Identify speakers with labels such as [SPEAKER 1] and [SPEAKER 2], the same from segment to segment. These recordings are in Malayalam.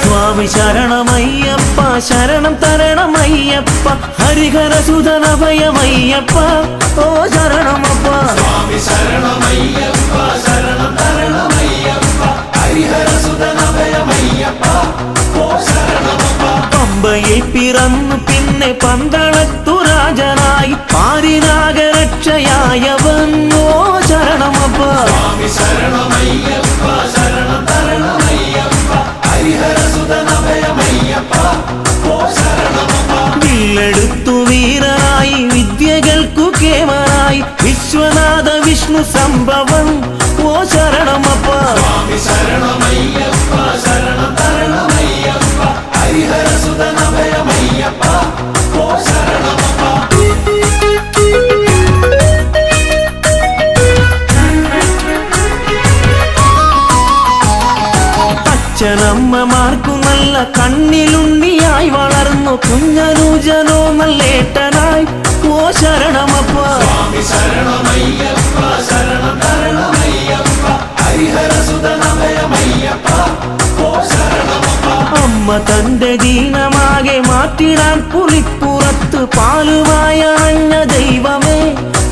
[SPEAKER 1] സ്വാമി ശരണമയ്യപ്പ ശരണം തരണമയ്യപ്പ ഹരിഹരസുതനഭയമയ്യപ്പ ഓ ശരണമപ്പ
[SPEAKER 2] സ്വാമി ശരണമയ്യപ്പ ശരണം തരണമയ്യപ്പ ഹരിഹരസുതനഭയമയ്യപ്പ ഓ ശരണമപ്പ
[SPEAKER 1] പമ്പയിൽ പിറന്നു പിന്നെ പന്തളത്തു രാജനായി പാരിനാഗരക്ഷയായവൻ ഓ ശരണമപ്പ
[SPEAKER 2] സ്വാമി ശരണമയ്യപ്പ ശരണം തരണമയ്യപ്പ ഹരിഹരസുതനഭയമയ്യപ്പ ഓ ശരണമപ്പ
[SPEAKER 1] വില്ലെടുത്തു വീരനായി വിദ്യകൾക്കു കേമനായി വിശ്വനാഥ വിഷ്ണു സംഭവം ഓ ശരണമപ്പ
[SPEAKER 2] സ്വാമി ശരണമയ്യപ്പ ശരണം തരണമയ്യപ്പ ഹരിഹരസുതനഭയമയ്യപ്പ ഓ ശരണമപ്പ
[SPEAKER 1] അച്ഛനമ്മമാർക്കു നല്ല കണ്ണിലുണ്ണിയായി വളർന്നു കുഞ്ഞനൂജനോ നല്ലേട്ടനായി ഓ ശരണമപ്പ
[SPEAKER 2] സ്വാമി ശരണമയ്യപ്പ ശരണം തരണമയ്യപ്പ ഹരിഹരസുതനഭയമയ്യപ്പ ഓ ശരണമപ്പ
[SPEAKER 1] അമ്മ തന്റെ ദീനമാകെ മാറ്റിടാൻ പുലിപ്പുറത്ത് പാലുമായ അഞ്ഞ ദൈവമേ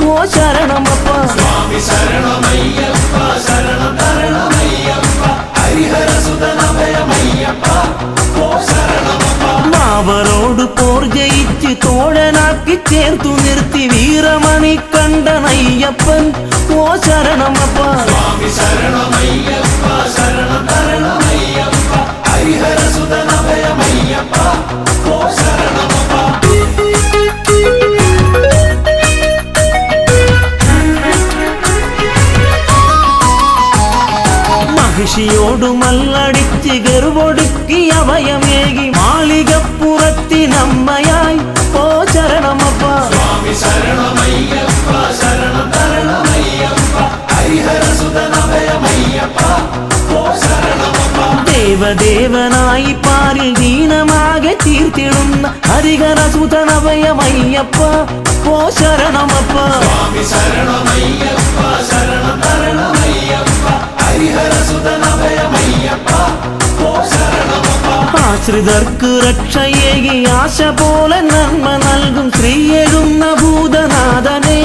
[SPEAKER 1] ഓ ശരണമപ്പ
[SPEAKER 2] സ്വാമി ശരണമയ്യപ്പ ശരണം തരണമയ്യപ്പ ഹരിഹരസുതനഭയമയ്യപ്പ ഓ ശരണമപ്പ
[SPEAKER 1] മാവരോട് പോർ ജയിച്ച് തോഴനാക്കി ചേർത്തു നിർത്തി വീരമണി കണ്ടനയ്യപ്പൻ ഓ ശരണമപ്പ
[SPEAKER 2] സ്വാമി ശരണമയ്യപ്പ ശരണം തരണമയ്യപ്പ ഹരിഹരസുതനഭയമയ്യപ്പ ഓ ശരണമപ്പ
[SPEAKER 1] മഹിഷിയോടു മല്ലടിച്ച് ഗർവൊടുക്കി അഭയമേകി മാളികപ്പുറത്തിനമ്മയായി ഓ ശരണമപ്പ
[SPEAKER 2] സ്വാമി ശരണമയ്യപ്പ ശരണം തരണമയ്യപ്പ ഹരിഹരസുതനഭയമയ്യപ്പ ഓ ശരണമപ്പ
[SPEAKER 1] ദേവദേവനായി പാരിൽ ദീനമാകെ തീർത്തിടുന്ന ഹരിഹരസുതനഭയമയ്യപ്പ ഓ ശരണമപ്പ
[SPEAKER 2] സ്വാമി ശരണമയ്യപ്പ ശരണം തരണമയ്യപ്പ ഹരിഹരസുതനഭയമയ്യപ്പ ഓ ശരണമപ്പ
[SPEAKER 1] ആശ്രിതർക്ക് രക്ഷയേകി ആശ പോലെ നന്മ നൽകും ശ്രീയെഴുന്ന ഭൂതനാഥനെ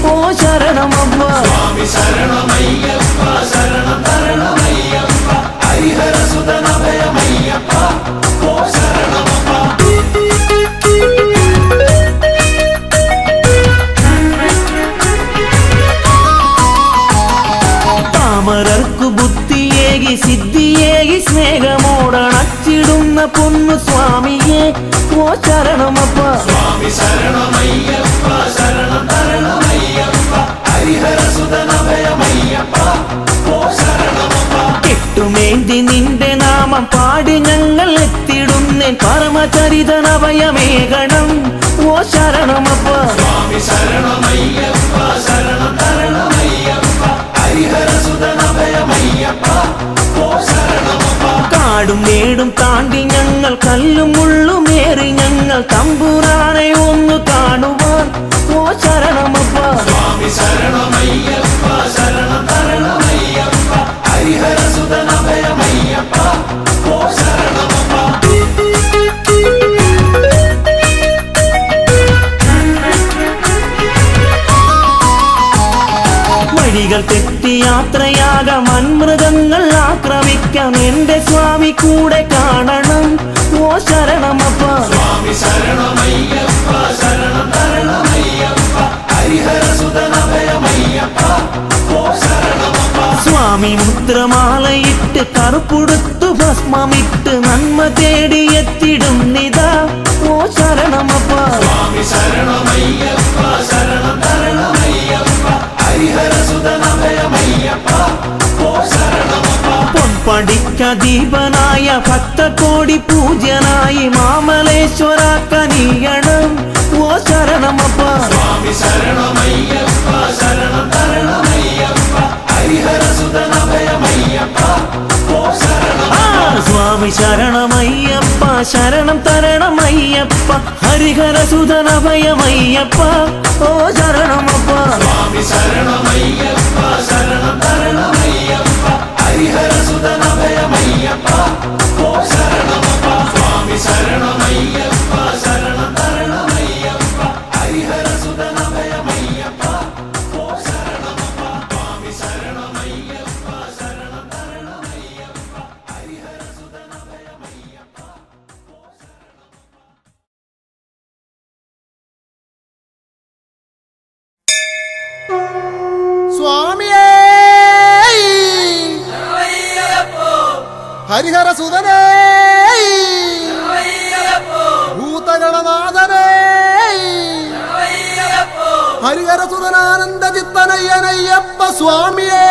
[SPEAKER 1] ഓ ശരണമപ്പ
[SPEAKER 2] സ്വാമി ശരണമയ്യപ്പ ശരണം തരണമയ്യപ്പ ഹരിഹരസുതനഭയമയ്യപ്പ ഓ ശരണമപ്പ
[SPEAKER 1] താമരർക്കു ബുദ്ധിയേകി സിദ്ധിയേകി സ്നേഹമോടണച്ചിടുന്ന പൊന്നു സ്വാമിയെ ഓ ശരണമപ്പ
[SPEAKER 2] സ്വാമി ശരണമയ്യപ്പ ശരണം തരണമയ്യപ്പ ഹരിഹരസുതനഭയമയ്യപ്പ ഓ ശരണമപ്പ
[SPEAKER 1] കെട്ടുമേന്തി നിന്റെ നാമം പാടി ഞങ്ങൾ എത്തിടുന്നേൻ പരമചരിതനഭയമേകണം ഓ ശരണമപ്പ
[SPEAKER 2] സ്വാമി ശരണമയ്യപ്പ ശരണം തരണമയ്യപ്പ ഹരിഹരസുതനഭയമയ്യപ്പ ഓ ശരണമപ്പ
[SPEAKER 1] കാടും മേടും താണ്ടി ഞങ്ങൾ കല്ലും മുള്ളുമേറി ഞങ്ങൾ തമ്പുരാനെ ഒന്ന് കാണുവാൻ ഓ ശരണമപ്പ
[SPEAKER 2] സ്വാമി ശരണമയ്യപ്പ ശരണം തരണമയ്യപ്പ ഹരിഹരസുതനഭയമയ്യപ്പ ഓ ശരണമപ്പ
[SPEAKER 1] വഴികൾ തെറ്റി യാത്രയാകാം വൻമൃഗങ്ങൾ ആക്രമിക്കാം എന്റെ സ്വാമി കൂടെ കാണണം ഓ ശരണമപ്പ
[SPEAKER 2] സ്വാമി ശരണമയ്യപ്പ ശരണം തരണമയ്യപ്പ ഹരിഹരസുതനഭയമയ്യപ്പ ഓ ശരണമപ്പ
[SPEAKER 1] സ്വാമി മുദ്രമാലയിട്ട് കറുപ്പുടുത്തു ഭസ്മമിട്ട് നന്മ തേടിയെത്തിടുന്നിതാ ഓ ശരണമപ്പ
[SPEAKER 2] സ്വാമി ശരണമയ്യപ്പ ശരണം തരണമയ്യപ്പ ഹരിഹരസുതനഭയമയ്യപ്പ ഓ ശരണമപ്പ
[SPEAKER 1] പൊൻപടിക്കദീപനായ ഭക്തകോടി പൂജ്യനായി മാമലേശ്വര കനിയണം ഓ ശരണമപ്പ
[SPEAKER 2] സ്വാമി ശരണമയ്യപ്പ ശരണം തരണമയ്യപ്പ ഹരിഹരസുതനഭയമയ്യപ്പ ഓ ശരണമപ്പ
[SPEAKER 1] സ്വാമി ശരണമയ്യപ്പ ശരണം തരണമയ്യപ്പ ഹരിഹരസുതനഭയമയ്യപ്പ ഓ ശരണമപ്പ
[SPEAKER 2] സ്വാമി ശരണമയ്യപ്പ ശരണം തരണമയ്യപ്പ ഹരിഹരസുതനഭയമയ്യപ്പ ഓ ശരണമപ്പ സ്വാമി ശരണമയ്യപ്പ ശരണം തരണമയ്യപ്പ ഹരിഹരസുതനഭയമയ്യപ്പ ഓ ശരണമപ്പ സ്വാമി ശരണമയ്യപ്പ ശരണം തരണമയ്യപ്പ ഹരിഹരസുതനഭയമയ്യപ്പ
[SPEAKER 3] സ്വാമിയേ ഹരിഹര സുതനേ ഭൂതഗണനാഥനേ ഹരിഹര സുതനാനന്ദ ചിത്തനയ്യനയ്യപ്പ സ്വാമിയേ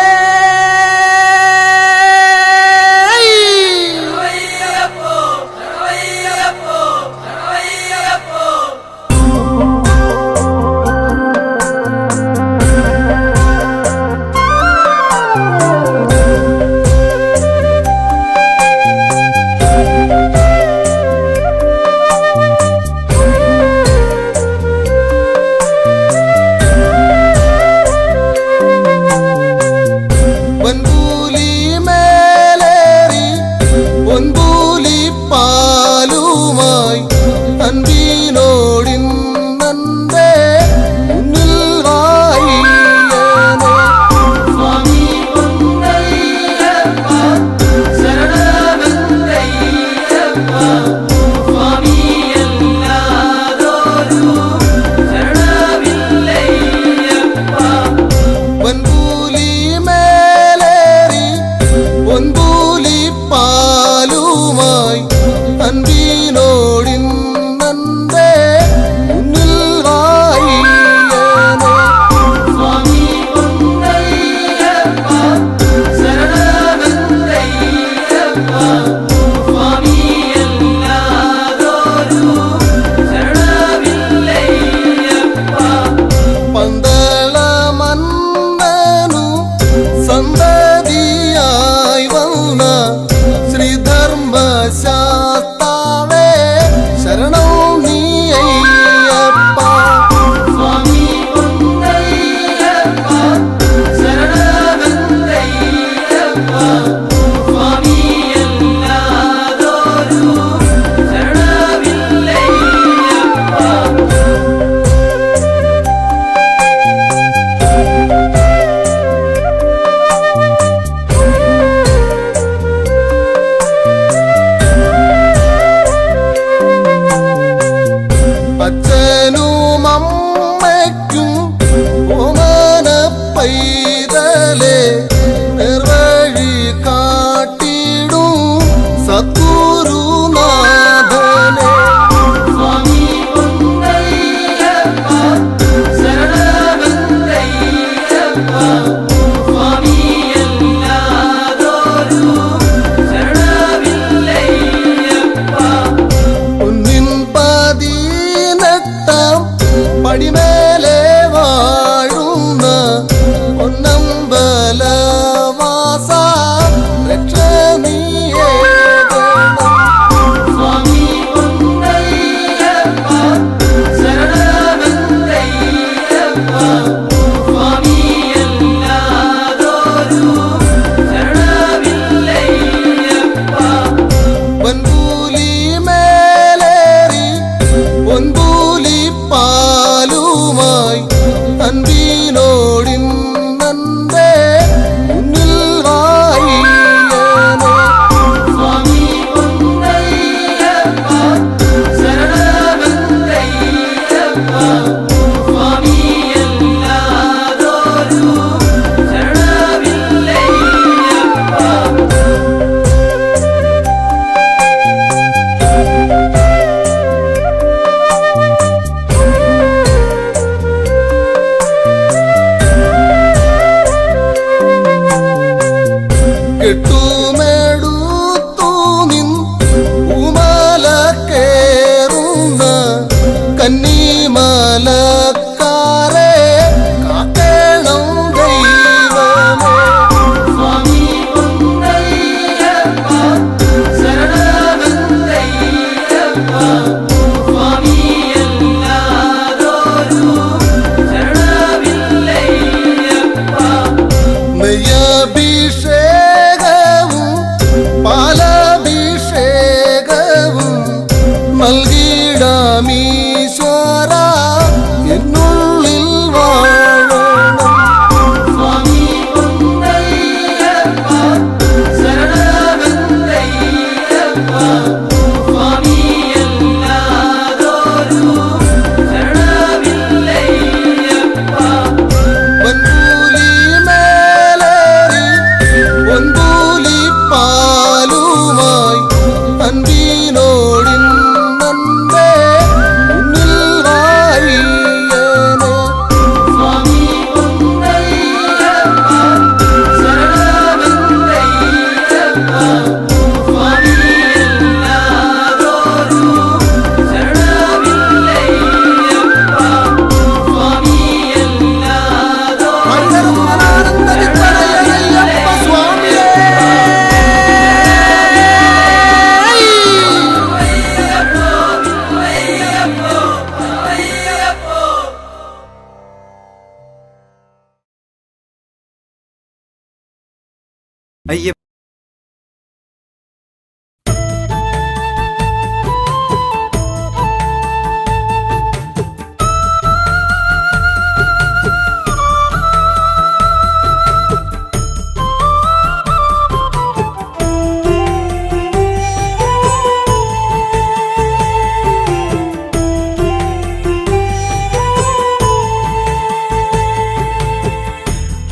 [SPEAKER 4] അയ്യപ്പ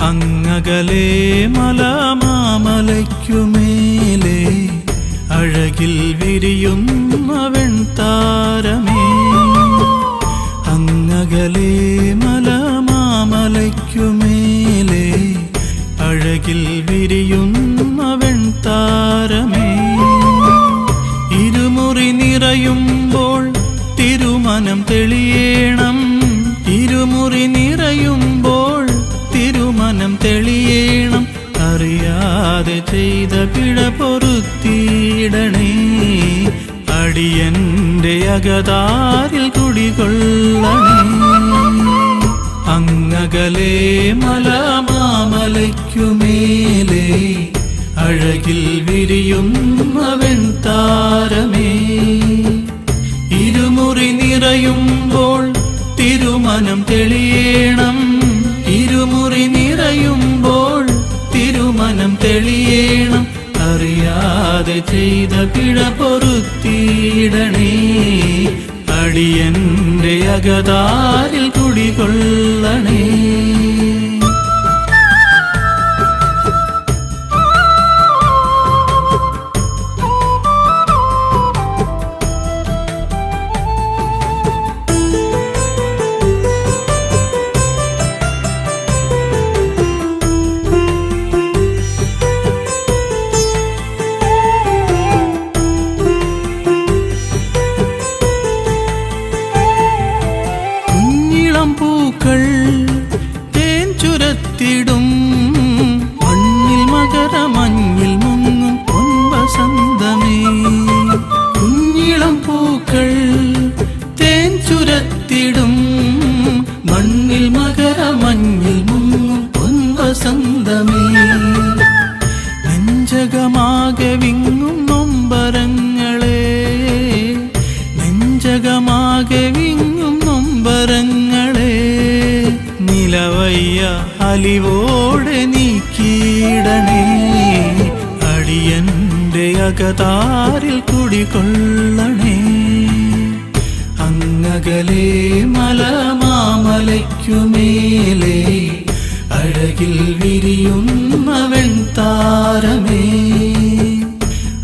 [SPEAKER 1] അങ്ങകലേ മലമാമലയ്ക്കുമേലെ അഴകിൽ വിരിയുന്ന വെൺതാരമേ. അങ്ങകലേ മലമാമലയ്ക്കുമേലെ അഴകിൽ വിരിയുന്ന വെൺതാരമേ. ഇരുമുറി നിറയുമ്പോൾ തിരുമനം തെളിയേണം. ഇരുമുറി നിറയുമ്പോൾ തിരുമനം തെളിയേണം. അറിയാതെ ചെയ്ത പിഴ പൊറുത്തിയിടണേ. അടിയന്റെ അകതാരിൽ കുടികൊള്ളണേ. അങ്ങകലേ മലമാമലയ്ക്കുമേലെ അഴകിൽ വിരിയുന്ന വെൺതാരമേ. ഇരുമുറി നിറയുമ്പോൾ തിരുമനം തെളിയേണം. ഇരുമുറി നിറയുമ്പോൾ തിരുമനം തെളിയേണം. അറിയാതെ ചെയ്ത പിഴ പൊറുത്തിയിടണേ. അടിയന്റെ അകതാരിൽ കുടികൊള്ളണേ. പൂക്കൾ തേൻ ചുരത്തിടും മണ്ണിൽ മകരമഞ്ഞിൽ മുങ്ങും പൊൻവസന്തമേ. കുഞ്ഞിളം പൂക്കൾ തേൻ ചുരത്തിടും മണ്ണിൽ മകരമഞ്ഞിൽ മുങ്ങും പൊൻവസന്തമേ. നെഞ്ചകമാകെ വിങ്ങും നൊമ്പരങ്ങളെ. നെഞ്ചകമാകെ വിങ്ങും നൊമ്പരങ്ങളെ. നിലവയ്യ അലിവോടെ നീക്കിയിടണേ. അടിയന്റെ അകതാരിൽ കുടികൊള്ളണേ. അങ്ങകലേ മലമാമലയ്ക്കുമേലെ അഴകിൽ വിരിയുന്ന വെൺതാരമേ.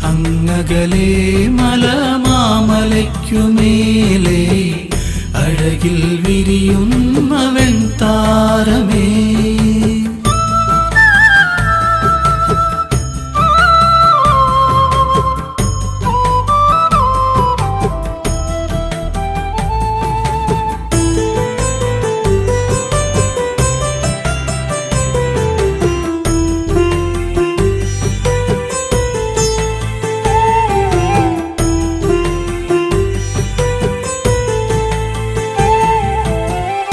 [SPEAKER 1] അങ്ങകലേ മലമാമലയ്ക്കുമേലെ അഴകിൽ വിരിയുന്ന വെൺതാരമേ.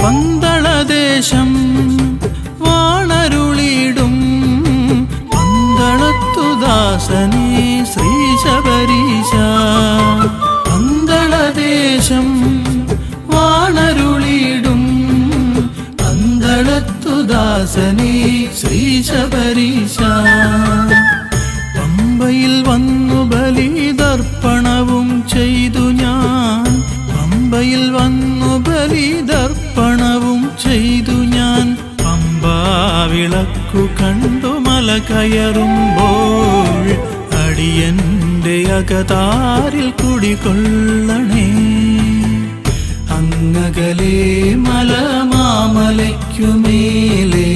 [SPEAKER 1] പന്തളദേശം വാണരുളിടും പന്തളത്തുദാസനേ ശ്രീശബരീശ. പന്തളദേശം വാണരുളിടും പന്തളത്തുദാസനേ ശ്രീശബരീശ. പമ്പയിൽ വന്നു ബലിതർപ്പണവും ചെയ്തു ഞാൻ. പമ്പയിൽ വന്നു ബലിതർപ്പണവും ചെയ്തു ഞാൻ. പമ്പാവിളക്കു കണ്ടു മല കയറുമ്പോൾ അടിയന്റെ അകതാരിൽ കുടികൊള്ളണേ. അങ്ങകലേ മലമാമലയ്ക്കുമേലെ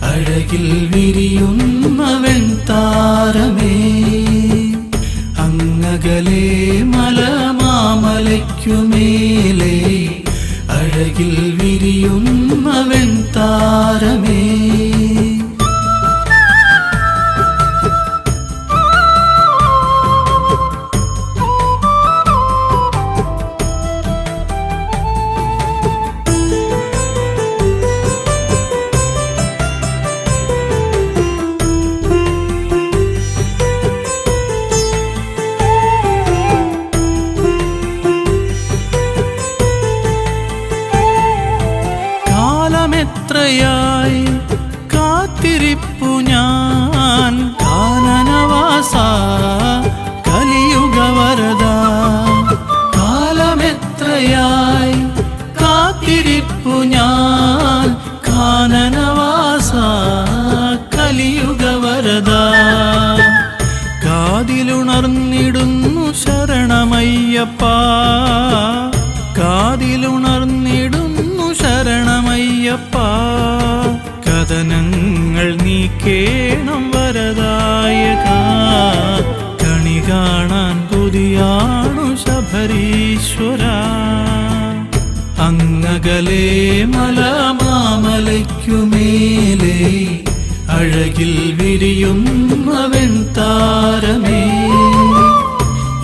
[SPEAKER 1] അഴകിൽ വിരിയുന്ന വെൺതാരമേ. അങ്ങകലേ മലമാമലയ്ക്കുമേലെ അഴകിൽ വിരിയുന്ന വെൺതാരമേ. കാലമെത്രയായി കാത്തിരിപ്പു ഞാൻ കാനനവാസ കലിയുഗവരദ കാലമെത്രയായി കാത്തിരിപ്പു ഞാൻ കാനനവാസ കലിയുഗവരദ കാതിലുണർന്നിടുന്നു ശരണമയ്യപ്പ കാതിലുണർന്നിടുന്നു ശരണമയ്യപ്പ കഥനങ്ങൾ നീക്കേണം വരദായക കണി കാണാൻ കൊതിയാണു ശബരീശ്വര അങ്ങകലേ മലമാമലയ്ക്കുമേലേ അഴകിൽ വിരിയുന്നവൻ താരമേ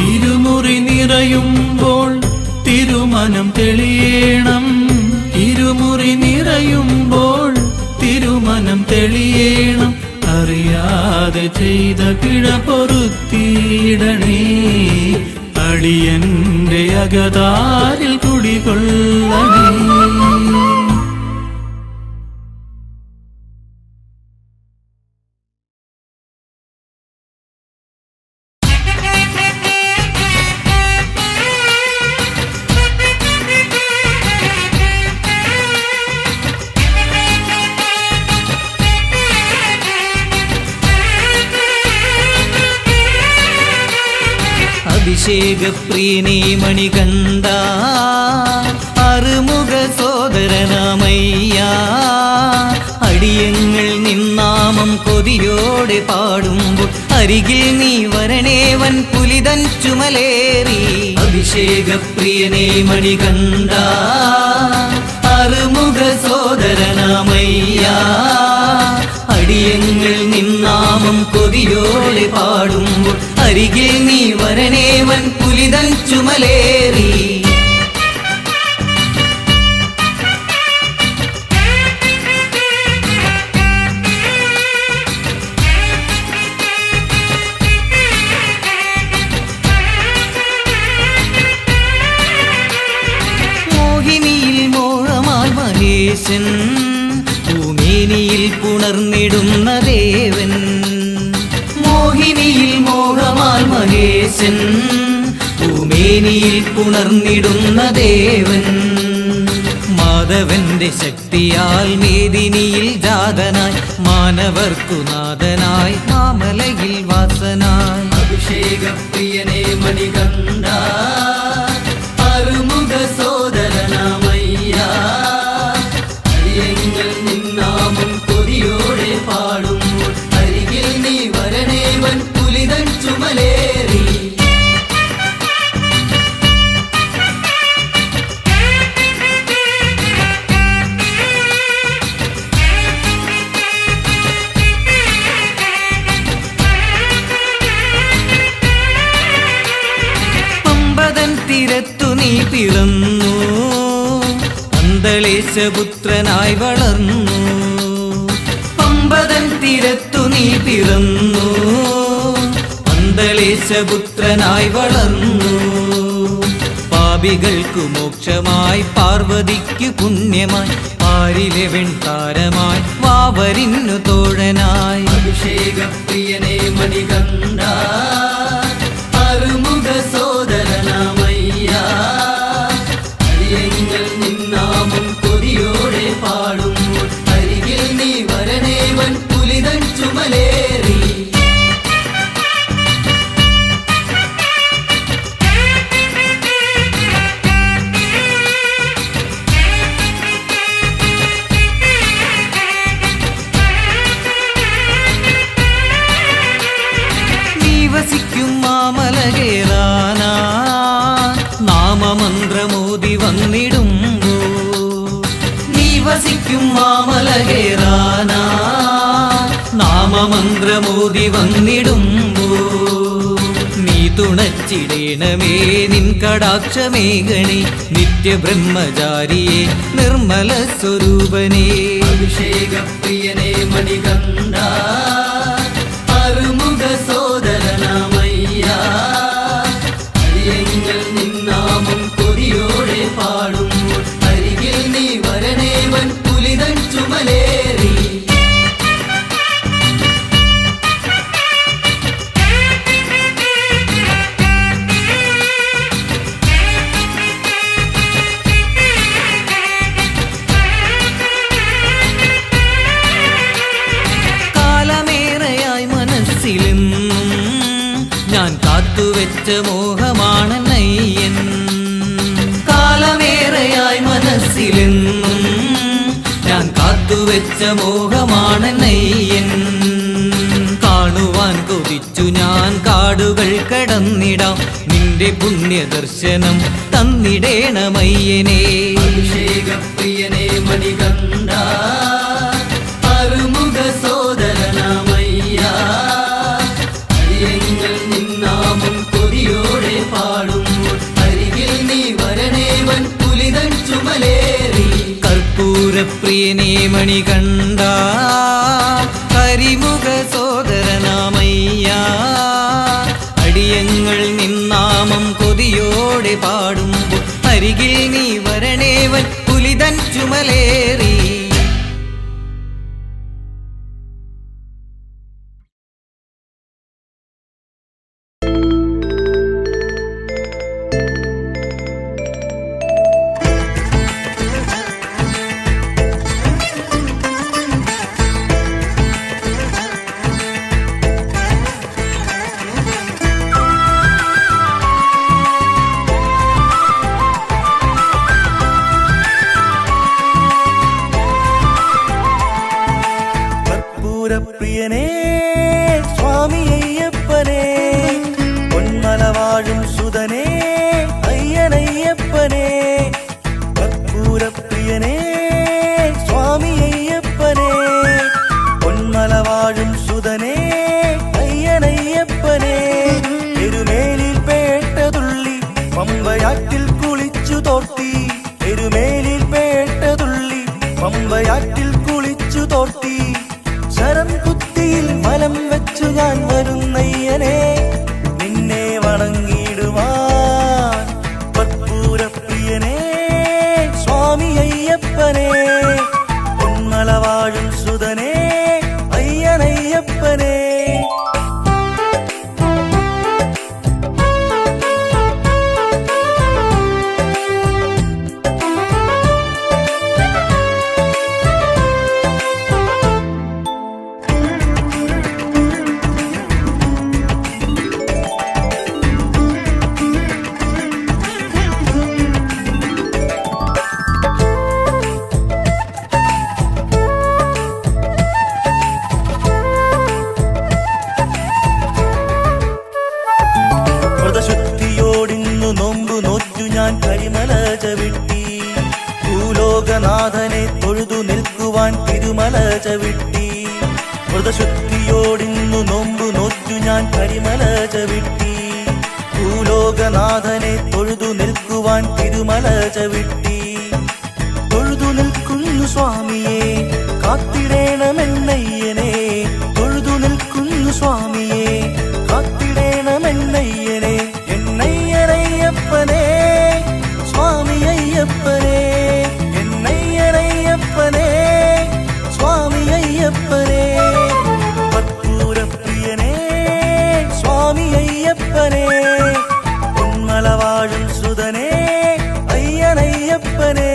[SPEAKER 1] ഇരുമുറി നിറയുമ്പോൾ തിരുമനം തെളിയേണം ഇരുമുറി നിറയുമ്പോൾ തിരുമനം തെളിയേണം അറിയാതെ ചെയ്ത പിഴ പൊറുത്തിയിടണേ അടിയന്റെ അകതാരിൽ കുടികൊള്ളണേ.
[SPEAKER 4] അഭിഷേകപ്രിയനേ മണികണ്ഠ അറുമുഖ സോദരനാമയ്യ അടിയങ്ങൾ നിന്നാമം കൊതിയോടെ പാടുമ്പോൾ അരികിൽ നീ വരണേവൻ പുലിതൻ ചുമലേറി അഭിഷേകപ്രിയനേ മണികണ്ഠ അറുമുഖ സോദരനാമയ്യ അടിയങ്ങൾ നിന്നാമം കൊതിയോടെ പാടുമ്പോൾ അരികിൽ നീ വരണേവൻ പുലിതൻ ചുമലേറി മോഹിനിയിൽ മോഹമാൽ മഹേശൻ ഭൂമേനിയിൽ പുണർന്നിടുന്ന ദേവൻ മോഹിനിയിൽ മോഹമാൽ മഹേശൻ ഭൂമേനിയിൽ പുണർന്നിടുന്ന ദേവൻ മാധവന്റെ ശക്തിയാൽ മേദിനിയിൽ ജാതനായി മാനവർക്കു നാഥനായി മാമലയിൽ വാസനായി അഭിഷേകപ്രിയനേ മണികണ്ഠ അറുമുഖ സോദരനാമയ്യ അടിയങ്ങൾ നിന്നാമം കൊതിയോടെ പാടുമ്പോൾ അരികിൽ നീ വരണേവൻ പുലിതൻ ചുമലേറി പമ്പതൻ തീരത്തു നീ പിറന്നു അന്തളേശപുത്രനായി വളർന്നു പമ്പതൻ തീരത്തു നീ പിറന്നു അന്തളേശപുത്രനായി വളർന്നു പാപികൾക്കു മോക്ഷമായി പാർവതിക്കു പുണ്യമായി പാരിലെ വെൺതാരമായി വാവരിന്നു തോഴനായി അഭിഷേകപ്രിയനേ മണികണ്ഠ അറുമുഖ സോദരനാമയ്യ അടിയങ്ങൾ നിന്നാമം കൊതിയോടെ പാടുമ്പോൾ അരികിൽ നീ വരണേവൻ പുലിതൻ ചുമലേറി വസിക്കും മാമല കേറാനാ നാമമന്ത്രമോദി വന്നിടുമ്പോ നീ വസിക്കും മാമല കേറാനാ നാമമന്ത്രമോദി വന്നിടുമ്പോ നീ തുണച്ചിടേണമേ നിൻ കടാക്ഷമേഘണേ നിത്യബ്രഹ്മചാരിയെ നിർമ്മല സ്വരൂപനേ അഭിഷേകപ്രിയനേ മണികണ്ഠ അറുമുഖ സോദരനാമയ്യ അടിയങ്ങൾ നിന്നാമം കൊതിയോടെ പാടുമ്പോൾ അരികിൽ നീ വരണേവൻ പുലിതൻ ചുമ ചുമലേറി. കാലമേറെയായി മനസ്സിലെന്നും ഞാൻ കാത്തുവെച്ച മോഹമാണെന്നയ്യൻ. കാലമേറെയായി മനസ്സിലെന്നും ഞാൻ കാത്തുവെച്ച മോഹമാണെന്നയ്യൻ. കാണുവാൻ കൊതിച്ചു ഞാൻ കാടുകൾ കടന്നിടാം, നിന്റെ പുണ്യദർശനം തന്നിടേണമയ്യനേ. അഭിഷേകപ്രിയനേ മണികണ്ഠ, അറുമുഖ സോദരനാമയ്യ, അടിയങ്ങൾ നിന്നാമം കൊതിയോടെ പാടുമ്പോൾ അരികിൽ നീ വരണേവൻ പുലിതൻ ചുമലേറി. കർപ്പൂരപ്രിയനേ മണികണ്ഠ, കരിമുഖ സോദരനാമയ്യ, അടിയങ്ങൾ നിന്നാമം കൊതിയോടെ പാടുമ്പോൾ അരികിൽ നീ വരണേവൻ പുലിതൻ ചുമലേറി.
[SPEAKER 5] പ്രിയനേ സ്വാമി അയ്യപ്പനേ, പൊന്മല വാഴും സുതനേ അയ്യനയ്യപ്പനേ. കർപ്പൂരപ്രിയനേ സ്വാമി അയ്യപ്പനേ, പൊന്മല വാഴും സുതനേ അയ്യനയ്യപ്പനേ. എരുമേലിൽ പേട്ടതുള്ളി പമ്പയാറ്റിൽ കുളിച്ചു തോർത്തി, എരുമേലിൽ പേട്ടതുള്ളി പമ്പയാറ്റിൽ കുളിച്ചു തോർത്തി. ശരം കുത്തിയിൽ മലം വെച്ചു ഞാൻ വരുന്നയ്യനെ, നിന്നെ വണങ്ങിടുവാൻ. കർപ്പൂരപ്രിയനേ സ്വാമി അയ്യപ്പനേ, പൊന്മല വാഴും സുതനേ അയ്യനയ്യപ്പനേ. വ്രതശുദ്ധിയോടിന്നു നോമ്പു നോറ്റു ഞാൻ കരിമല ചവിട്ടി, ഭൂലോകനാഥനെ തൊഴുതു നിൽക്കുവാൻ തിരുമല ചവിട്ടി. വ്രതശുദ്ധിയോടിന്നു നോമ്പു നോറ്റു ഞാൻ കരിമല ചവിട്ടി, ഭൂലോകനാഥനെ തൊഴുതു നിൽക്കുവാൻ തിരുമല ചവിട്ടി. തൊഴുതു നിൽക്കുന്നു സ്വാമിയെ കാത്തിടേണമെന്നയ്യനെ, തൊഴുതു നിൽക്കുന്നു സ്വാമിയെ കാത്തിടേണമെന്നയ്യനെ. എന്നയ്യനയ്യപ്പനേ സ്വാമി അയ്യപ്പനേ, എന്നയ്യനയ്യപ്പനേ സ്വാമി അയ്യപ്പനേ. കർപ്പൂരപ്രിയനേ സ്വാമി അയ്യപ്പനേ, പൊന്മല വാഴും സുതനേ അയ്യനയ്യപ്പനേ.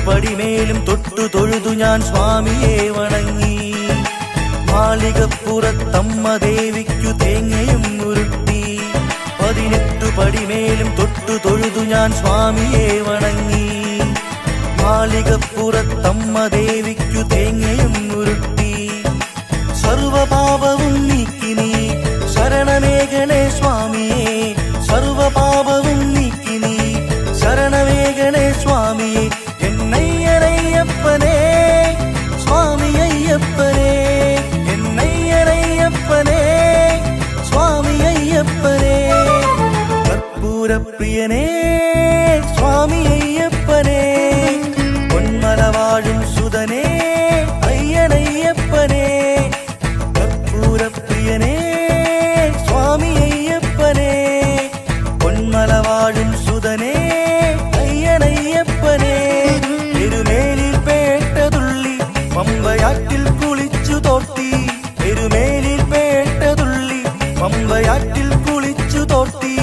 [SPEAKER 5] പടിമേലും തൊട്ടു തൊഴുതു ഞാൻ സ്വാമിയെ വണങ്ങി, മാളികപ്പുറത്തമ്മ ദേവിക്കു തേങ്ങയും ഉരുട്ടി. 18 പടിമേലും തൊട്ടു തൊഴുതു ഞാൻ സ്വാമിയെ വണങ്ങി, മാളികപ്പുറത്തമ്മ ദേവിക്കു തേങ്ങയും ഉരുട്ടി. സർവപാപവും നീക്കി നീ ശരണമേകണേ സ്വാമിയേ, സർവപാപവും നീക്കി നീ ശരണമേകണേ സ്വാമി. സ്വാമിയെ എന്നയ്യനയ്യപ്പനേ സ്വാമി അയ്യപ്പനേ എന്നയ്യനയ്യപ്പനേ സ്വാമി അയ്യപ്പനേ കർപ്പൂരപ്രിയനേ സ്വാമി അയ്യപ്പനേ പൊന്മല വാഴും സുതനേ അയ്യനയ്യപ്പനേ കർപ്പൂരപ്രിയനേ സ്വാമി അയ്യപ്പനേ പൊന്മല വാഴും സുതനേ അയ്യനയ്യപ്പനേ എരുമേലിൽ പേട്ടതുള്ളി പമ്പയാറ്റിൽ കുളിച്ചു തോർത്തി എരുമേലിൽ പേട്ടതുള്ളി പമ്പയാറ്റിൽ കുളിച്ചു തോർത്തി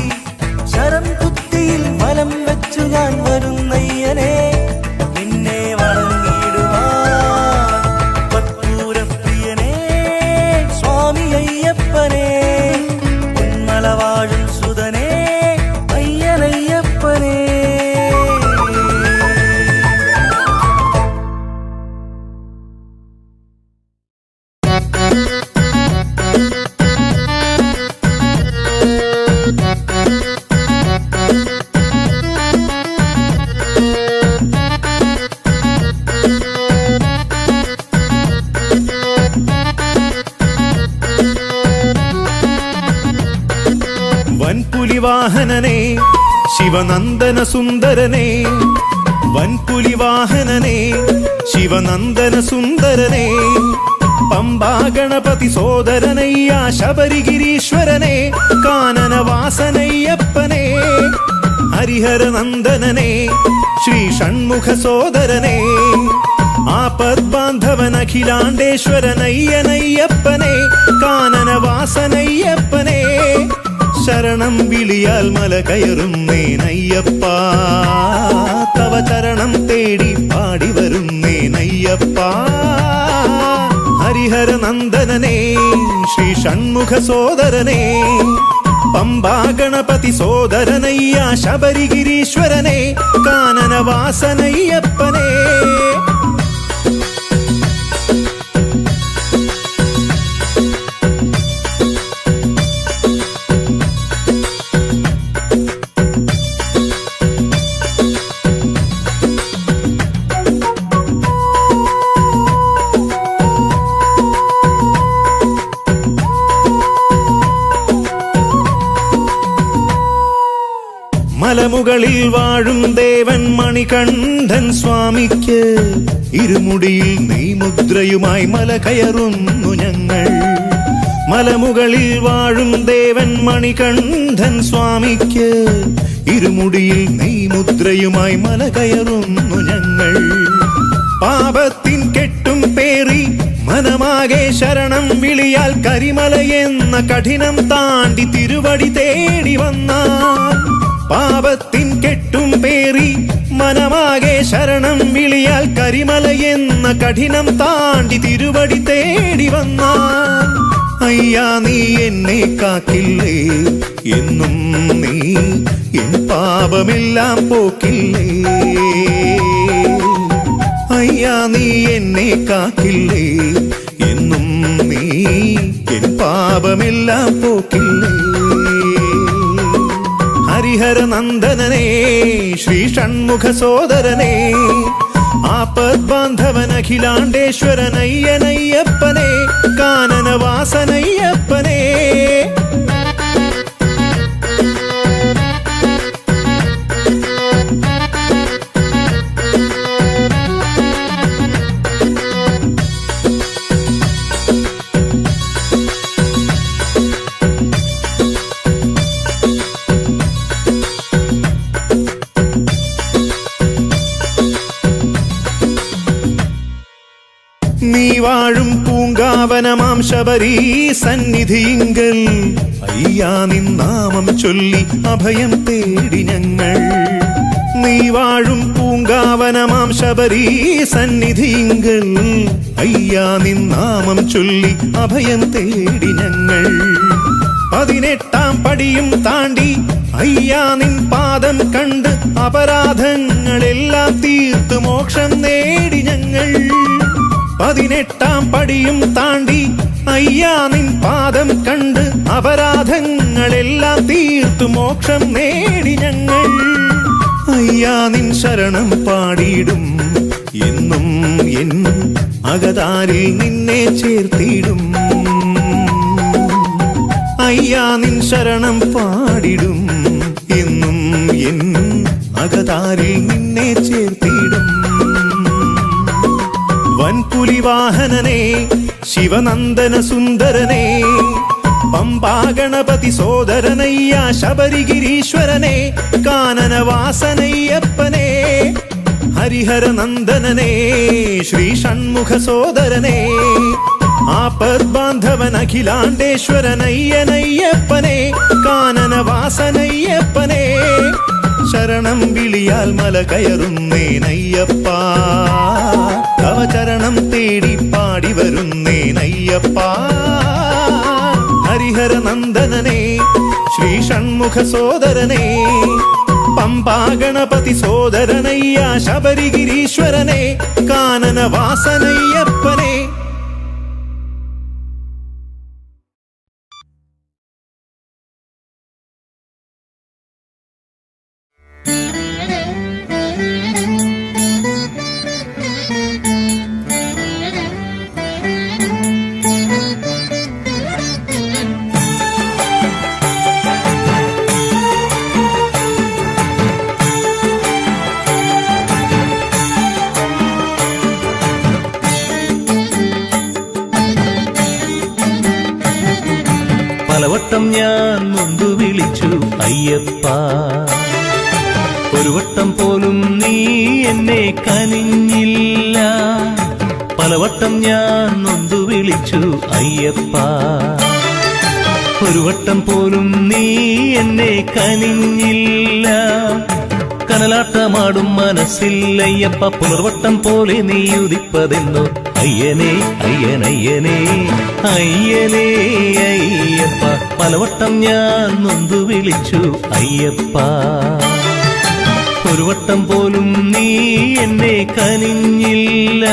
[SPEAKER 5] ശരം കുത്തിയിൽ വലം വെച്ചു ഞാൻ വരുന്നയ്യനേ നിന്നെ വണങ്ങിടുവാൻ കർപ്പൂരപ്രിയനേ സ്വാമി അയ്യപ്പനേ പൊന്മല വാഴും സുതനേ അയ്യനയ്യപ്പനേ
[SPEAKER 1] വൻപുലിവാഹനനേ ശിവനന്ദന സുന്ദരനേ വൻപുലിവാഹനനേ ശിവനന്ദന സുന്ദരനേ പമ്പാ ഗണപതി സോദരനയ്യ ശബരിഗിരീശ്വരനേ കാനനവാസനയ്യപ്പനേ ഹരിഹരനന്ദനനേ ശ്രീ ഷൺമുഖ സോദരനേ ആപദ്ബാന്ധവൻ അഖിലാണ്ടേശ്വരനയ്യനയ്യപ്പനേ കാനനവാസനയ്യപ്പനേ ശരണം വിളിയാൽ മല കയറും നേനയ്യപ്പ തവ ചരണം തേടി പാടി വരും നേനയ്യപ്പ ഹരിഹരനന്ദനനേ ശ്രീ ഷൺമുഖ സോദരനേ പമ്പാ ഗണപതി സോദരനയ്യ ശബരിഗിരീശ്വരനേ കാനനവാസനയ്യപ്പനേ മലമുകളിൽ വാഴും ദേവൻ മണികണ്ഠൻ സ്വാമിക്ക് ഇരുമുടിയിൽ നെയ്മുദ്രയുമായി മല കയറുന്നു ഞങ്ങൾ മലമുകളിൽ വാഴും ദേവൻ മണികണ്ഠൻ സ്വാമിക്ക് ഇരുമുടിയിൽ നെയ്മുദ്രയുമായി മല കയറുന്നു ഞങ്ങൾ പാപത്തിൻ കെട്ടും പേറി മനമാകെ ശരണം വിളിയാൽ കരിമലയെന്ന കഠിനം താണ്ടി തിരുവടി തേടി വന്നാൽ പാപത്തിൻ കെട്ടും പേറി മനമാകെ ശരണം വിളിയാൽ കരിമലയെന്ന കഠിനം താണ്ടി തിരുവടി തേടി വന്നാൽ അയ്യാ നീ എന്നെ കാക്കില്ലേ എന്നും നീ എൻ പാപമെല്ലാം പോക്കില്ലേ അയ്യാ നീ എന്നെ കാക്കില്ലേ എന്നും നീ എൻ പാപമെല്ലാം പോക്കില്ലേ ഹരിഹരനന്ദനനേ ശ്രീ ഷൺമുഖ സോദരനേ ആപദ്ബാന്ധവൻ അഖിലാണ്ടേശ്വരനയ്യനയ്യപ്പനേ കാനനവാസനയ്യപ്പനേ നീ വാഴും പൂങ്കാവനമാം ശബരീ സന്നിധിയിങ്കൽ അയ്യാ നിൻ നാമം ചൊല്ലി അഭയം തേടി ഞങ്ങൾ നീ വാഴും പൂങ്കാവനമാം ശബരീ സന്നിധിയിങ്കൽ അയ്യാ നിൻ നാമം ചൊല്ലി അഭയം തേടി ഞങ്ങൾ 18 പടിയും താണ്ടി അയ്യാ നിൻ പാദം കണ്ട് അപരാധങ്ങളെല്ലാം തീർത്ത് മോക്ഷം നേടി ഞങ്ങൾ 18 പടിയും താണ്ടി അയ്യാ നിൻ പാദം കണ്ട് അപരാധങ്ങളെല്ലാം തീർത്തു മോക്ഷം നേടി ഞങ്ങൾ അയ്യാ നിൻ ശരണം പാടിയിടും എന്നും എൻ അകതാരിൽ നിന്നെ ചേർത്തിടും. അയ്യാ നിൻ ശരണം പാടിടും എന്നും എൻ അകതാരിൽ നിന്നെ ചേർത്തിടും. വൻപുലിവാഹനനെ ശിവനന്ദന സുന്ദരനെ പമ്പാ ഗണപതി സോദരനയ്യ ശബരിഗിരീശ്വരനെ കാനനവാസനയ്യപ്പനെ ഹരിഹരനന്ദനനെ ശ്രീ ഷൺമുഖ സോദരനെ ആപദ്ബാന്ധവൻ അഖിലാണ്ടേശ്വരനയ്യനയ്യപ്പനെ കാനനവാസനയ്യപ്പനെ ശരണം വിളിയാൽ മല കയറുന്നേനയ്യപ്പ അവചരണം തേടി പാടി വരുന്നേനയ്യപ്പ. ഹരിഹരനന്ദനനെ ശ്രീ ഷൺമുഖ സോദരനെ പമ്പാ ഗണപതി സോദരനയ്യ ശബരിഗിരീശ്വരനെ കാനനവാസനയ്യപ്പനെ.
[SPEAKER 6] പലവട്ടം ഞാൻ മുൻപ് വിളിച്ചു അയ്യപ്പ, ഒരു വട്ടം പോലും നീ എന്നെ കനിഞ്ഞില്ല. പലവട്ടം ഞാൻ നൊന്തു വിളിച്ചു അയ്യപ്പ, ഒരു വട്ടം പോലും നീ എന്നെ കനിഞ്ഞില്ല. കനലാട്ടമാടും മനസ്സിൽ അയ്യപ്പ, പുലർവട്ടം പോലെ നീ ഉദിപ്പതെന്നു അയ്യനേ അയ്യനയ്യനേ അയ്യനേ അയ്യപ്പ. പലവട്ടം ഞാൻ നൊന്തു വിളിച്ചു അയ്യപ്പ, ഒരു വട്ടം പോലും നീ എന്നെ കനിഞ്ഞില്ല.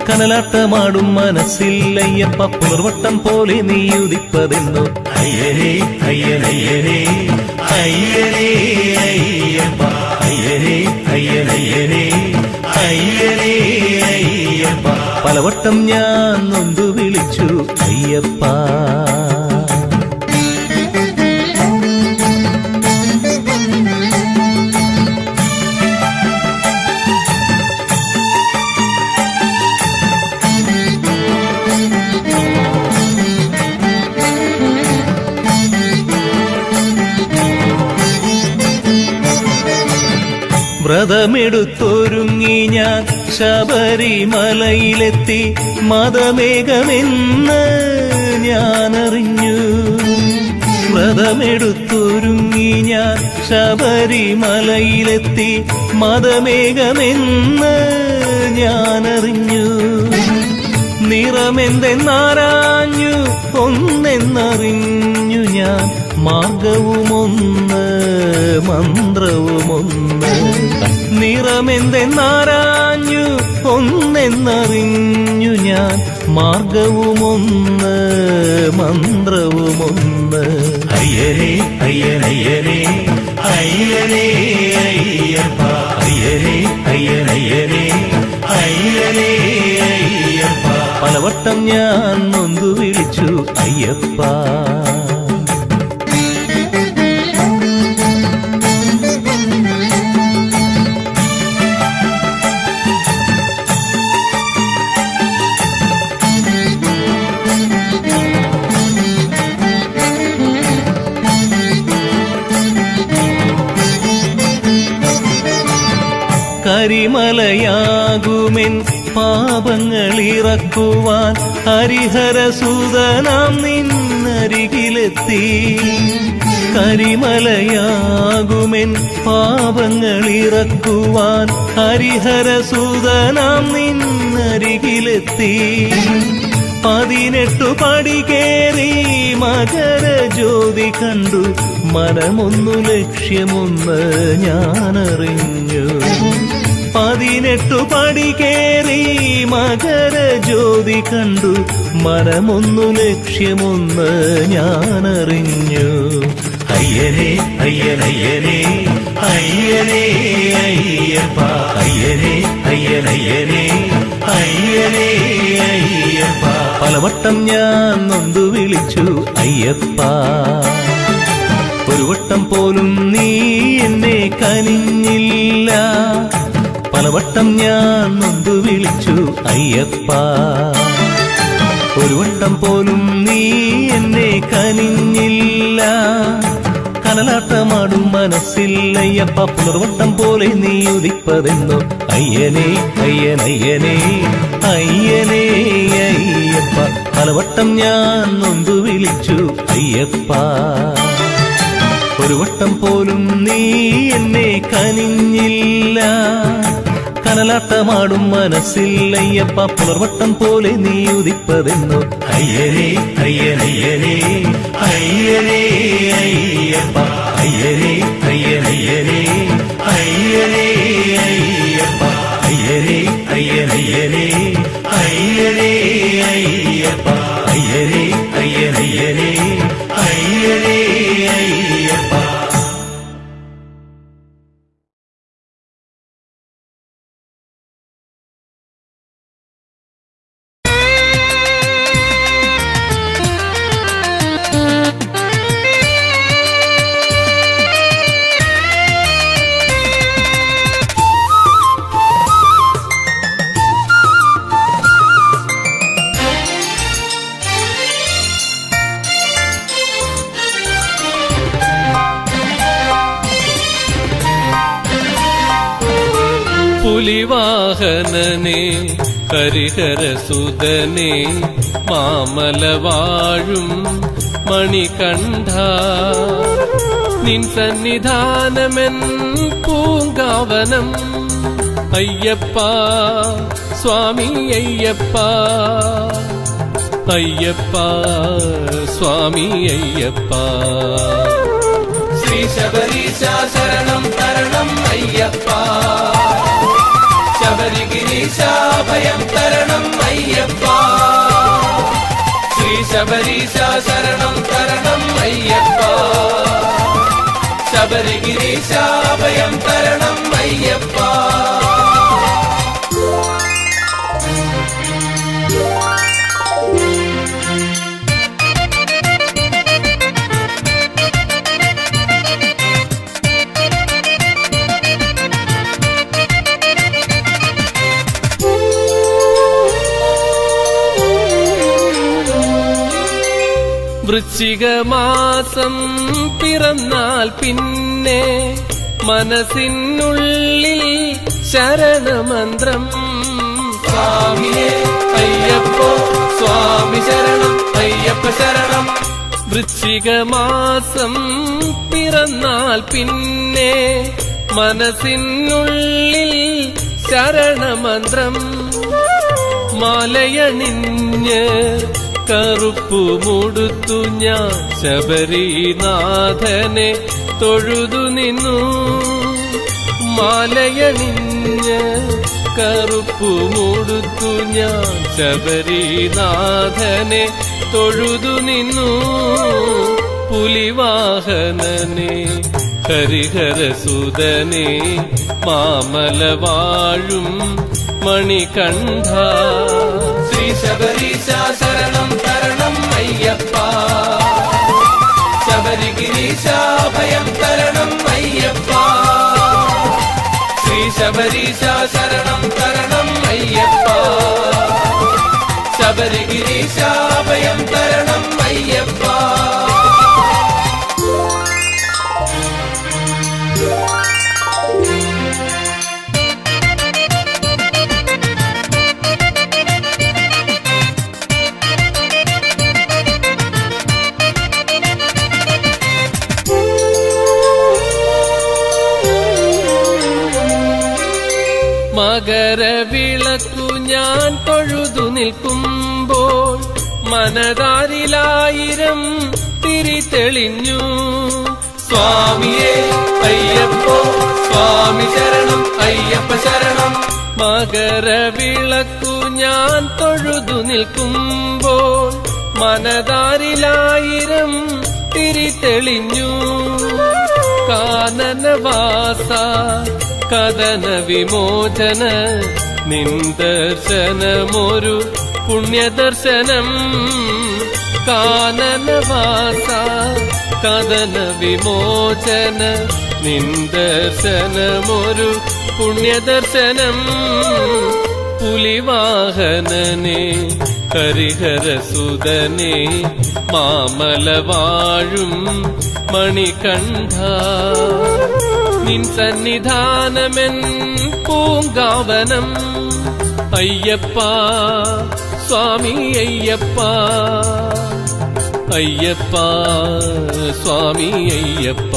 [SPEAKER 6] കനലാട്ടമാടും മനസ്സിൽ അയ്യപ്പ, പുലർവട്ടം പോലെ നീ ഉദിപ്പതെന്നു അയ്യനേ അയ്യനയ്യനേ അയ്യനേ അയ്യപ്പ. അയ്യനേ അയ്യനയ്യനേ അയ്യനേ അയ്യപ്പ. പലവട്ടം ഞാൻ നൊന്തു വിളിച്ചു അയ്യപ്പ. വ്രതമെടുത്തൊരുങ്ങി ഞാൻ ശബരിമലയിലെത്തി, മതമേഘമെന്ന് ഞാനറിഞ്ഞു. വ്രതമെടുത്തൊരുങ്ങി ഞാൻ ശബരിമലയിലെത്തി, മതമേഘമെന്ന് ഞാനറിഞ്ഞു. നിറമെന്തെന്നാരാഞ്ഞു ഒന്നെന്നറിഞ്ഞു ഞാൻ, മാർഗവുമൊന്ന് മന്ത്രവുമൊന്ന്. നിറമെന്തെന്നാരാഞ്ഞു ഒന്നെന്നറിഞ്ഞു ഞാൻ, മാർഗവുമൊന്ന് മന്ത്രവുമൊന്ന്. അയ്യനേ അയ്യനയ്യനേ അയ്യനേ അയ്യപ്പ. അയ്യനേ അയ്യനയ്യനേ അയ്യനേ അയ്യപ്പ. പലവട്ടം ഞാൻ നൊന്തു വിളിച്ചു അയ്യപ്പ. കരിമലയാകുമെൻ പാപങ്ങളിറക്കുവാൻ ഹരിഹരസുതനാം നിന്നരികിലെത്തി. കരിമലയാകുമെൻ പാപങ്ങളിറക്കുവാൻ ഹരിഹരസുതനാം നിന്നരികിലെത്തി. 18 പടി കേറി മകരജ്യോതി കണ്ടു, മനമൊന്നു ലക്ഷ്യമൊന്ന് ഞാനറിഞ്ഞു. 18 പടി കേറി മകരജ്യോതി കണ്ടു, മനമൊന്നു ലക്ഷ്യമൊന്ന് ഞാനറിഞ്ഞു. അയ്യനേ അയ്യനയ്യനേ അയ്യനേ അയ്യപ്പ അയ്യനേ അയ്യനയ്യനേ അയ്യനേ അയ്യപ്പ പലവട്ടം ഞാൻ നൊന്തു വിളിച്ചു അയ്യപ്പ ഒരു വട്ടം പോലും നീ എന്നെ കനിഞ്ഞില്ല പലവട്ടം ഞാൻ നൊന്തു വിളിച്ചു അയ്യപ്പ ഒരു വട്ടം പോലും നീ എന്നെ കനിഞ്ഞില്ല കനലാട്ടമാടും മനസ്സിൽ അയ്യപ്പ പുലർവട്ടം പോലെ നീ ഉദിപ്പതെന്നോ അയ്യനേ അയ്യനയ്യനേ അയ്യനേ അയ്യപ്പ പലവട്ടം ഞാൻ നൊന്തു വിളിച്ചു അയ്യപ്പ ഒരു വട്ടം പോലും നീ എന്നെ കനിഞ്ഞില്ല കനലാട്ടമാടും മനസ്സിൽ അയ്യപ്പ പുലർവട്ടം പോലെ നീ ഉദിപ്പതെന്നോ അയ്യനേ അയ്യനയ്യനേ അയ്യനേ അയ്യപ്പ അയ്യനേ അയ്യനയ്യനേ അയ്യനേ അയ്യപ്പ അയ്യനേ അയ്യനയ്യനേ അയ്യനേ അയ്യപ്പ അയ്യനേ അയ്യനയ്യനേ അയ്യനേ അയ്യപ്പ
[SPEAKER 7] പുലിവാഹനനെ ഹരിഹരസുതനെ മാമലവാഴും മണികണ്ഠ നിൻ സന്നിധാനമെൻ പൂങ്കാവനം അയ്യപ്പ സ്വാമി അയ്യപ്പ അയ്യപ്പ സ്വാമി അയ്യപ്പ
[SPEAKER 2] ശ്രീ ശബരീശ ശരണം തരണം അയ്യപ്പ ശബരിഗിരീശ ഭയം തരണം അയ്യപ്പ ശ്രീ ശബരീശ ശരണം തരണം അയ്യപ്പ ശബരിഗിരീശ ഭയം തരണം അയ്യപ്പ
[SPEAKER 7] വൃശ്ചികമാസം പിറന്നാൽ പിന്നെ മനസ്സിനുള്ളിൽ ശരണമന്ത്രം
[SPEAKER 2] സ്വാമിയേ അയ്യപ്പോ സ്വാമി ശരണം അയ്യപ്പ ശരണം
[SPEAKER 7] വൃശ്ചികമാസം പിറന്നാൽ പിന്നെ മനസ്സിനുള്ളിൽ ശരണമന്ത്രം മാലയണിഞ്ഞ് കറുപ്പു മുടുത്തു ഞാൻ ശബരിനാഥനെ തൊഴുതു നിന്നു മാലയണിഞ്ഞ് കറുപ്പു മുടുത്തു ഞാൻ ശബരിനാഥനെ തൊഴുതു നിന്നു പുലിവാഹനനെ ഹരിഹരസുതനെ മാമലവാഴും മണികണ്ഠ
[SPEAKER 2] ശ്രീ ശബരീശ ശരണം തരണം അയ്യപ്പ ശബരിഗിരീശ ഭയം തരണം അയ്യപ്പ ശ്രീ ശബരീശ ശരണം തരണം അയ്യപ്പ ശബരിഗിരീശ ഭയം തരണം അയ്യപ്പ
[SPEAKER 7] മകരവിളക്കു ഞാൻ തൊഴുതു നിൽക്കുമ്പോൾ മനതാരിലായിരം തിരിതെളിഞ്ഞു
[SPEAKER 2] സ്വാമിയേ അയ്യപ്പോ സ്വാമി ശരണം അയ്യപ്പ ശരണം
[SPEAKER 7] മകരവിളക്കു ഞാൻ തൊഴുതു നിൽക്കുമ്പോൾ മനതാരിലായിരം തിരി തെളിഞ്ഞു. കാനനവാസ കഥന വിമോചന നിൻ ദർശനമൊരു പുണ്യദർശനം. കാനനവാസ കഥന വിമോചന നിൻ ദർശനമൊരു പുണ്യദർശനം. പുലിവാഹനനെ ഹരിഹരസുതനെ മാമലവാഴും മണികണ്ഠ നിൻ സന്നിധാനമെൻ പൂങ്കാവനം. അയ്യപ്പ സ്വാമി അയ്യപ്പ അയ്യപ്പ സ്വാമി അയ്യപ്പ.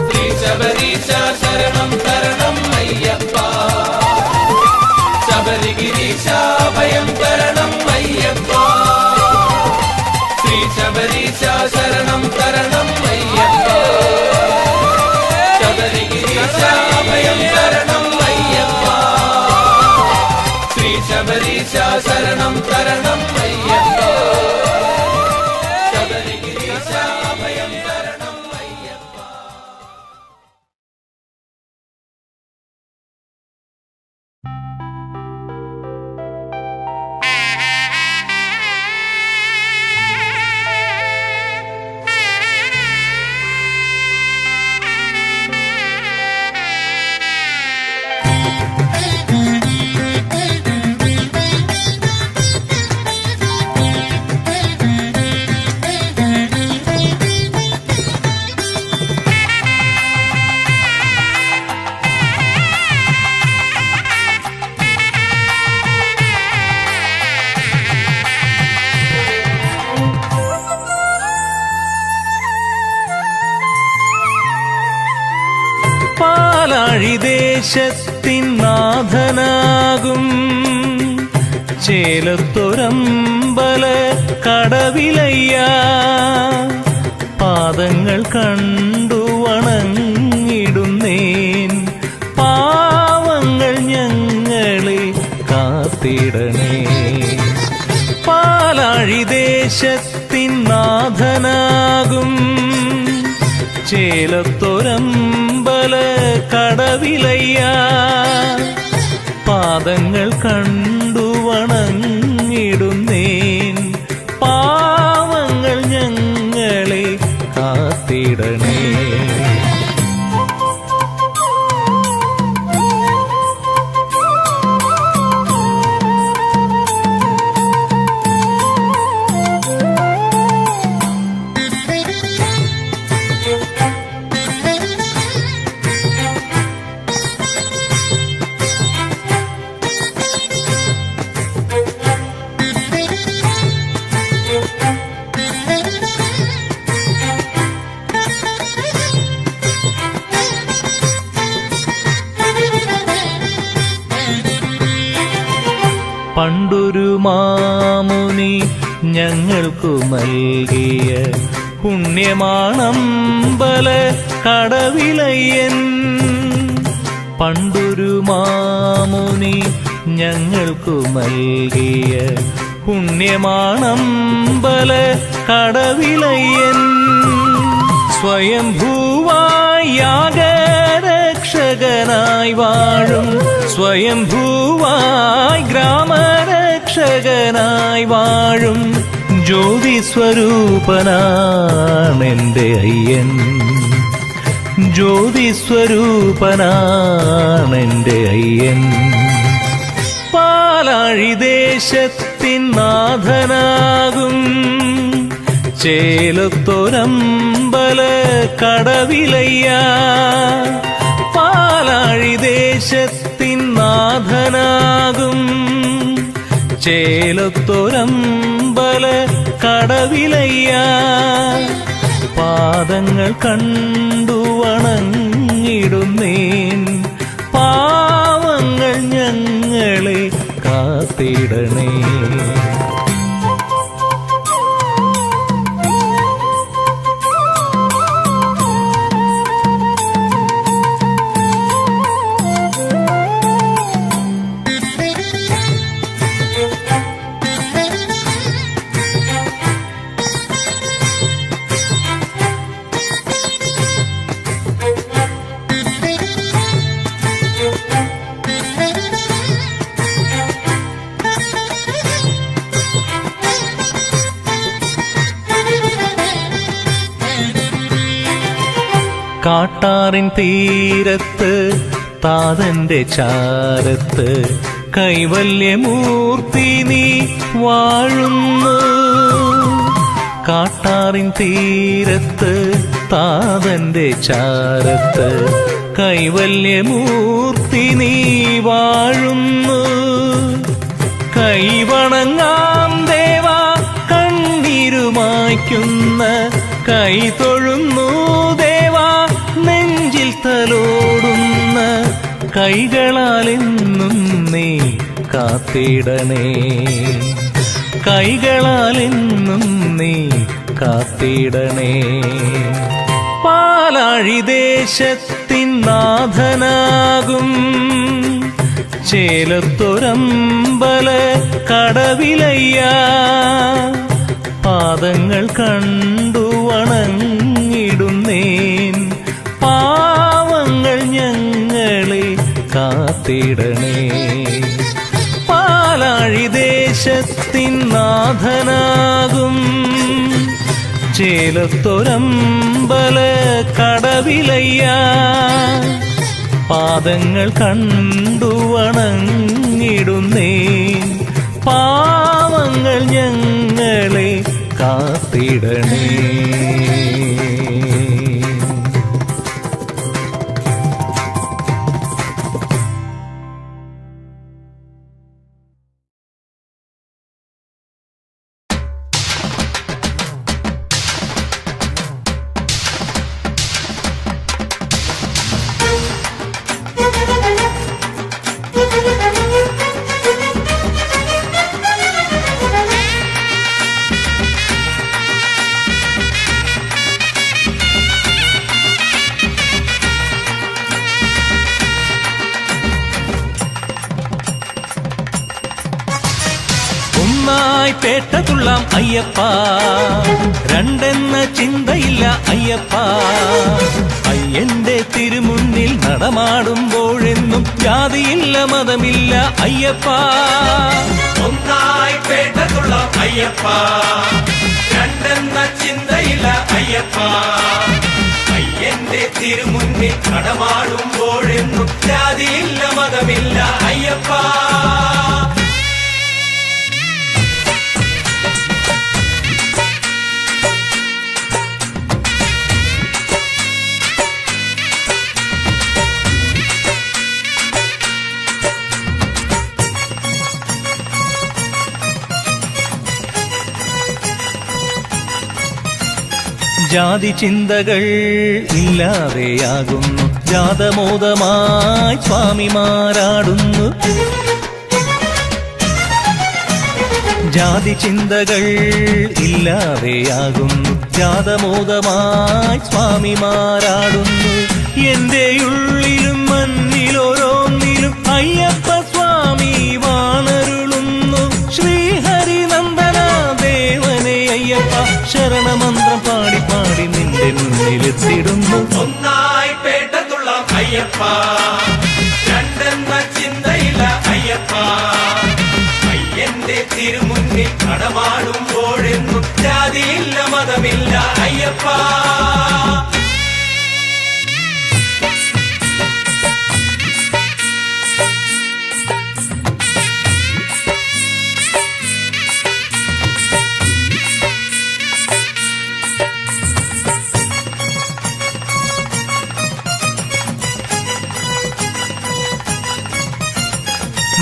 [SPEAKER 2] ശ്രീ ശബരീശ ശരണം ശരണം അയ്യപ്പ. ശബരിഗിരീശ അഭയം തരണം അയ്യപ്പ. ശ്രീ ശബരീശ ശരണം ശരണം അയ്യപ്പ. ശബരിഗിരീശ അഭയം തരണം അയ്യപ്പ. ശ്രീ ശബരീശ ശരണം ശരണം അയ്യപ്പ. ശബരിഗിരീശ അഭയം തരണം അയ്യപ്പ.
[SPEAKER 6] ദേശത്തിൻ നാഥനാകും ചേലത്തൊരമ്പല കടവിലയ്യ പാദങ്ങൾ കണ്ടു വണങ്ങിടുന്നേൻ. പാവങ്ങൾ ഞങ്ങളെ കാത്തിടണേ. പാലാഴി ദേശത്തിൻ നാഥനാകും ചേലത്തൊരമ്പല കടവിലയ്യ പാദങ്ങൾ കണ്ടു വണങ്ങിടുന്നേൻ. പാവങ്ങൾ ഞങ്ങളെ കാത്തിടണേ. പണ്ടൊരു മാമുനി ഞങ്ങൾക്കു നൽകിയ പുണ്യമാണമ്പല കടവിലയ്യൻ. പണ്ടൊരു മാമുനി ഞങ്ങൾക്കു നൽകിയ പുണ്യമാണമ്പല കടവിലയ്യൻ. സ്വയംഭൂവായി യാഗരക്ഷകനായി വാഴും സ്വയംഭൂവായി ഗ്രാമരക്ഷകനായി വാഴും ജ്യോതിസ്വരൂപനാണെന്റെ അയ്യൻ. ജ്യോതിസ്വരൂപനാണെന്റെ അയ്യൻ. പാലാഴി ദേശത്തിൻ നാഥനാകും ചേലത്തൊരമ്പല കടവിലയ്യ പാലാഴി ദേശത്തിൻ നാഥനാകും ചേലത്തൊരമ്പല കടവിലയ്യ പാദങ്ങൾ കണ്ടു വണങ്ങിടുന്നേൻ. പാവങ്ങൾ ഞങ്ങളെ കാത്തിടണേ. കാട്ടാറിൻ തീരത്ത് താതന്റെ ചാരത്ത് കൈവല്യമൂർത്തി നീ വാഴുന്നു. കാട്ടാറിൻ തീരത്ത് താതന്റെ ചാരത്ത് കൈവല്യമൂർത്തി നീ വാഴുന്നു. കൈവണങ്ങാം ദേവാ കണ്ണീരുമായ്ക്കുന്ന കൈതൊഴുന്നു ദേവാ നെഞ്ചിൽ തലോടുന്ന കൈകളാലെന്നും നീ കാത്തിടണേ. കൈകളാലെന്നും നീ കാത്തിടണേ. പാലാഴി ദേശത്തിൻ നാഥനാകും ചേലത്തൊരമ്പല കടവിലയ്യ പാദങ്ങൾ കണ്ടു വണങ്ങിടുന്നേൻ. പാവങ്ങൾ ഞങ്ങളെ കാത്തിടണേ. പാലാഴി ദേശത്തിൻ നാഥനാകും ചേലത്തൊരമ്പല കടവിലയ്യ പാദങ്ങൾ കണ്ടു വണങ്ങിടുന്നേൻ. പാവങ്ങൾ ഞങ്ങളെ കാത്തിടണേ. പേട്ടതുള്ളാം അയ്യപ്പ, രണ്ടെന്ന ചിന്തയില്ല അയ്യപ്പ. അയ്യന്റെ തിരുമുന്നിൽ നടമാടുമ്പോഴെന്നും ജാതിയില്ല മതമില്ല അയ്യപ്പ.
[SPEAKER 2] ഒന്നായി പേട്ടതുള്ളാം അയ്യപ്പ, രണ്ടെന്ന ചിന്തയില്ല അയ്യപ്പ. അയ്യന്റെ തിരുമുന്നിൽ നടമാടുമ്പോഴെന്നും ജാതിയില്ല മതമില്ല അയ്യപ്പ.
[SPEAKER 6] ജാതി ചിന്തകൾ ഇല്ലാതെയാകുന്നു, ജാതമോദമായി സ്വാമിമാരാടുന്നു. ജാതി ചിന്തകൾ ഇല്ലാതെയാകുന്നു, ജാതമോദമായി സ്വാമിമാരാടുന്നു. എന്റെ ഉള്ളിലും മണ്ണിലോരോന്നിലും അയ്യപ്പ സ്വാമി വാണരുളുന്നു. ശ്രീഹരിനന്ദന ദേവനെ അയ്യപ്പ, ശരണമന്ത്രം പാടി പാടി നിന്റെ മുന്നിലെത്തിടുന്നു.
[SPEAKER 2] ഒന്നായി പേട്ടതുള്ളാം അയ്യപ്പ, രണ്ടെന്ന ചിന്തയില്ല അയ്യപ്പ. അയ്യന്റെ തിരുമുന്നിൽ നടമാടുമ്പോഴെന്നും ജാതിയില്ല മതമില്ല അയ്യപ്പ.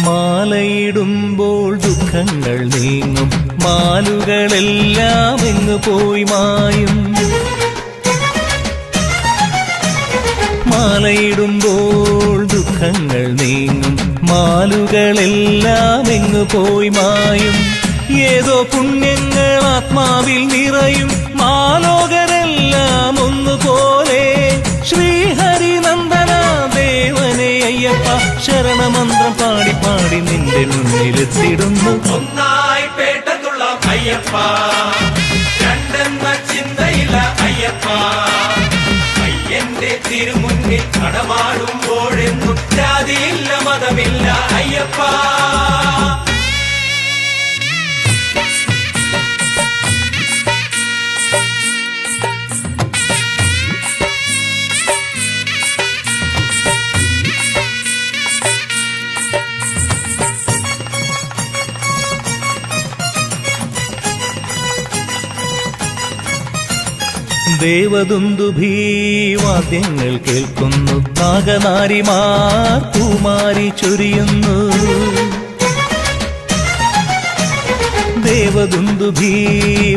[SPEAKER 6] മാലയിടുമ്പോൾ ദുഃഖങ്ങൾ നീങ്ങും, മാലുകളെല്ലാം എങ്ങു പോയി മായും. മാലയിടുമ്പോൾ ദുഃഖങ്ങൾ നീങ്ങും, മാലുകളെല്ലാം എങ്ങു പോയി മായും. ഏതോ പുണ്യങ്ങൾ ആത്മാവിൽ നിറയും, മാലോകരെല്ലാം ഒന്നുപോലെ. ശ്രീഹരിനന്ദന ദേവനെ അയ്യപ്പ, ശരണമന്ത്രം പാടി പാടി നിന്റെ മുന്നിലെത്തിടുന്നു.
[SPEAKER 2] ഒന്നായി പേട്ടതുള്ളാം അയ്യപ്പ, രണ്ടെന്ന ചിന്തയില്ല അയ്യപ്പ. അയ്യന്റെ തിരുമുന്നിൽ നടമാടുമ്പോഴെന്നും ജാതിയില്ല മതമില്ല അയ്യപ്പ.
[SPEAKER 6] ദേവദുന്ദുഭീ വാദ്യങ്ങൾ കേൾക്കുന്നു, നാഗനാരിമാർ പൂമാരി ചൊരിയുന്നു. ദേവദുന്ദുഭീ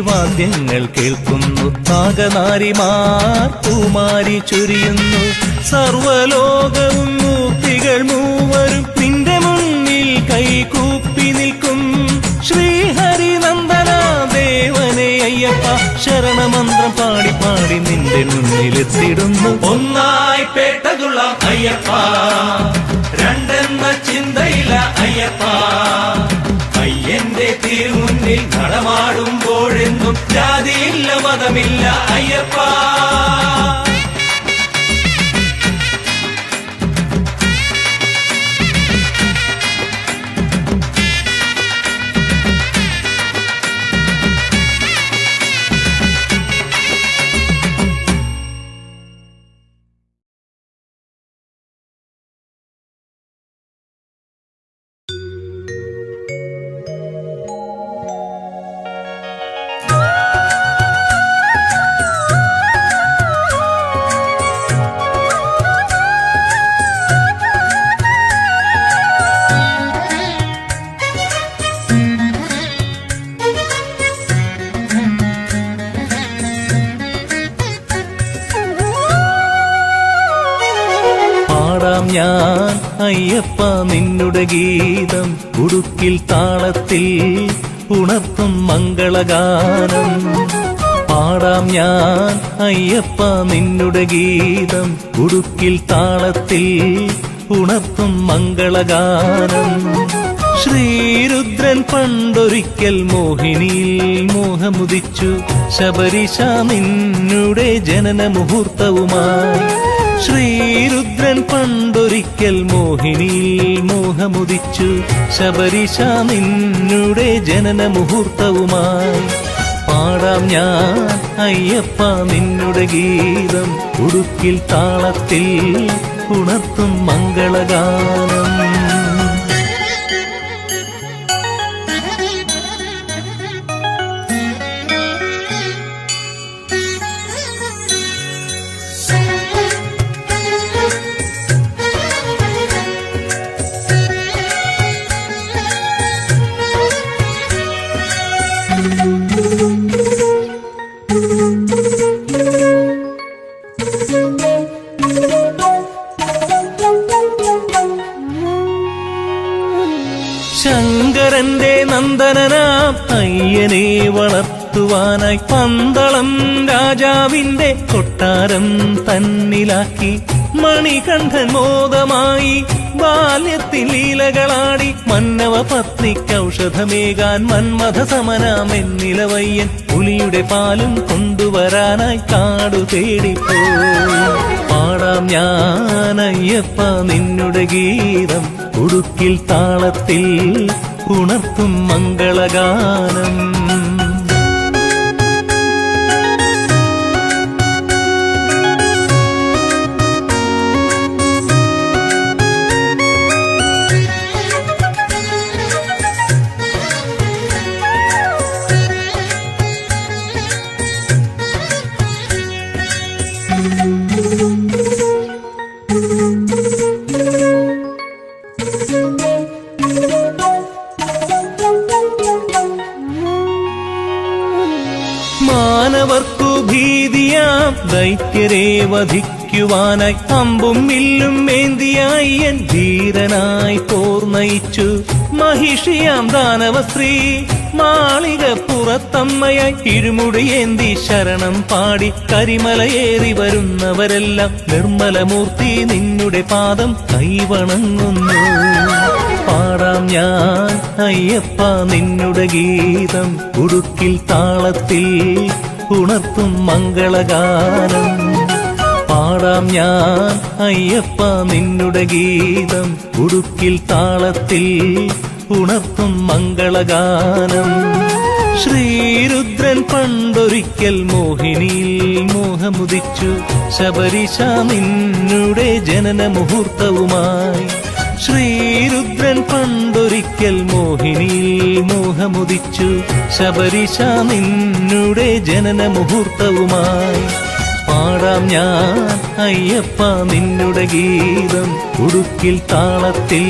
[SPEAKER 6] വാദ്യങ്ങൾ കേൾക്കുന്നു, നാഗനാരിമാർ പൂമാരി ചൊരിയുന്നു. സർവലോകവും മൂർത്തികൾ മൂവരും നിന്റെ മുന്നിൽ കൈകൂപ്പി നിൽക്കും. ശ്രീഹരിനന്ദന ദേവനെ അയ്യപ്പ, ശരണമന്ത്രം പാടി പാടി നിന്റെ മുന്നിലെത്തിടുന്നു.
[SPEAKER 2] ഒന്നായി പേട്ടതുള്ള അയ്യപ്പ, രണ്ടെന്ന ചിന്തയില്ല അയ്യപ്പ. അയ്യന്റെ തിരുമുന്നിൽ നടമാടുമ്പോഴെന്നും ജാതിയില്ല മതമില്ല അയ്യപ്പ.
[SPEAKER 6] ഞാൻ അയ്യപ്പ നിന്നുടെ ഗീതം, ഉടുക്കിൽ താളത്തിൽ ഉണർത്തും മംഗളഗാനം. പാടാം ഞാൻ അയ്യപ്പ നിന്നുടെ ഗീതം, ഉടുക്കിൽ താളത്തിൽ ഉണർത്തും മംഗളഗാനം. ശ്രീരുദ്രൻ പണ്ടൊരിക്കൽ മോഹിനിയിൽ മോഹമുദിച്ചു, ശബരിശ നിന്നുടെ ജനന മുഹൂർത്തവുമായി. ശ്രീരുദ്രൻ പണ്ടൊരിക്കൽ മോഹിനിയിൽ മോഹമുദിച്ചു, ശബരിശ നിന്നുടെ ജനന മുഹൂർത്തവുമായി. പാടാം ഞാൻ അയ്യപ്പ നിന്നുടെ ഗീതം, ഉടുക്കിൽ താളത്തിൽ ഉണർത്തും മംഗളഗാനം. ശങ്കരന്റെ നന്ദനനാം അയ്യനെ വളർത്തുവാനായി പന്തളം രാജാവിന്റെ കൊട്ടാരം തന്നിലാക്കി. മണികണ്ഠൻ മോദമായി ബാല്യത്തിൽ ലീലകളാടി, മന്നവ പത്നിക്കൗഷധമേകാൻ മന്മഥ സമനാമെന്നിലവയ്യൻ പുലിയുടെ പാലും കൊണ്ടുവരാനായി കാടു തേടിപ്പോയി. പാടാം ഞാൻ അയ്യപ്പ നിന്നുടെ ഗീതം, ഉടുക്കിൽ താളത്തിൽ ഉണർത്തും മംഗളഗാനം. മാനവർക്കു ഭീതിയാം ദൈത്യരെ വധിക്കുവാനായി അമ്പും വില്ലും മേന്തിയായി എൻ ധീരനായി പോർ നയിച്ചു. മഹിഷിയാം ദാനവസ്ത്രീ മാളിക പുറത്തമ്മയായി ഇരുമുടിയേന്തി ശരണം പാടി കരിമലയേറി വരുന്നവരെല്ലാം നിർമ്മലമൂർത്തി നിന്നുടെ പാദം കൈവണങ്ങുന്നു. പാടാം ഞാൻ അയ്യപ്പ നിന്നുടെ ഗീതം, ഉടുക്കിൽ താളത്തിൽ ഉണർത്തും മംഗളഗാനം. പാടാം ഞാൻ അയ്യപ്പ നിന്നുടെ ഗീതം, ഉടുക്കിൽ താളത്തിൽ ഉണർത്തും മംഗളഗാനം. ശ്രീരുദ്രൻ പണ്ടൊരിക്കൽ മോഹിനിയിൽ മോഹമുദിച്ചു, ശബരിശ നിന്നുടെ ജനന മുഹൂർത്തവുമായി. ശ്രീരുദ്രൻ പണ്ടൊരിക്കൽ മോഹിനിയിൽ മോഹമുദിച്ചു, ശബരിശ നിന്നുടെ ജനന മുഹൂർത്തവുമായി. പാടാം ഞാൻ അയ്യപ്പ നിന്നുടെ ഗീതം ഉടുക്കിൽ താളത്തിൽ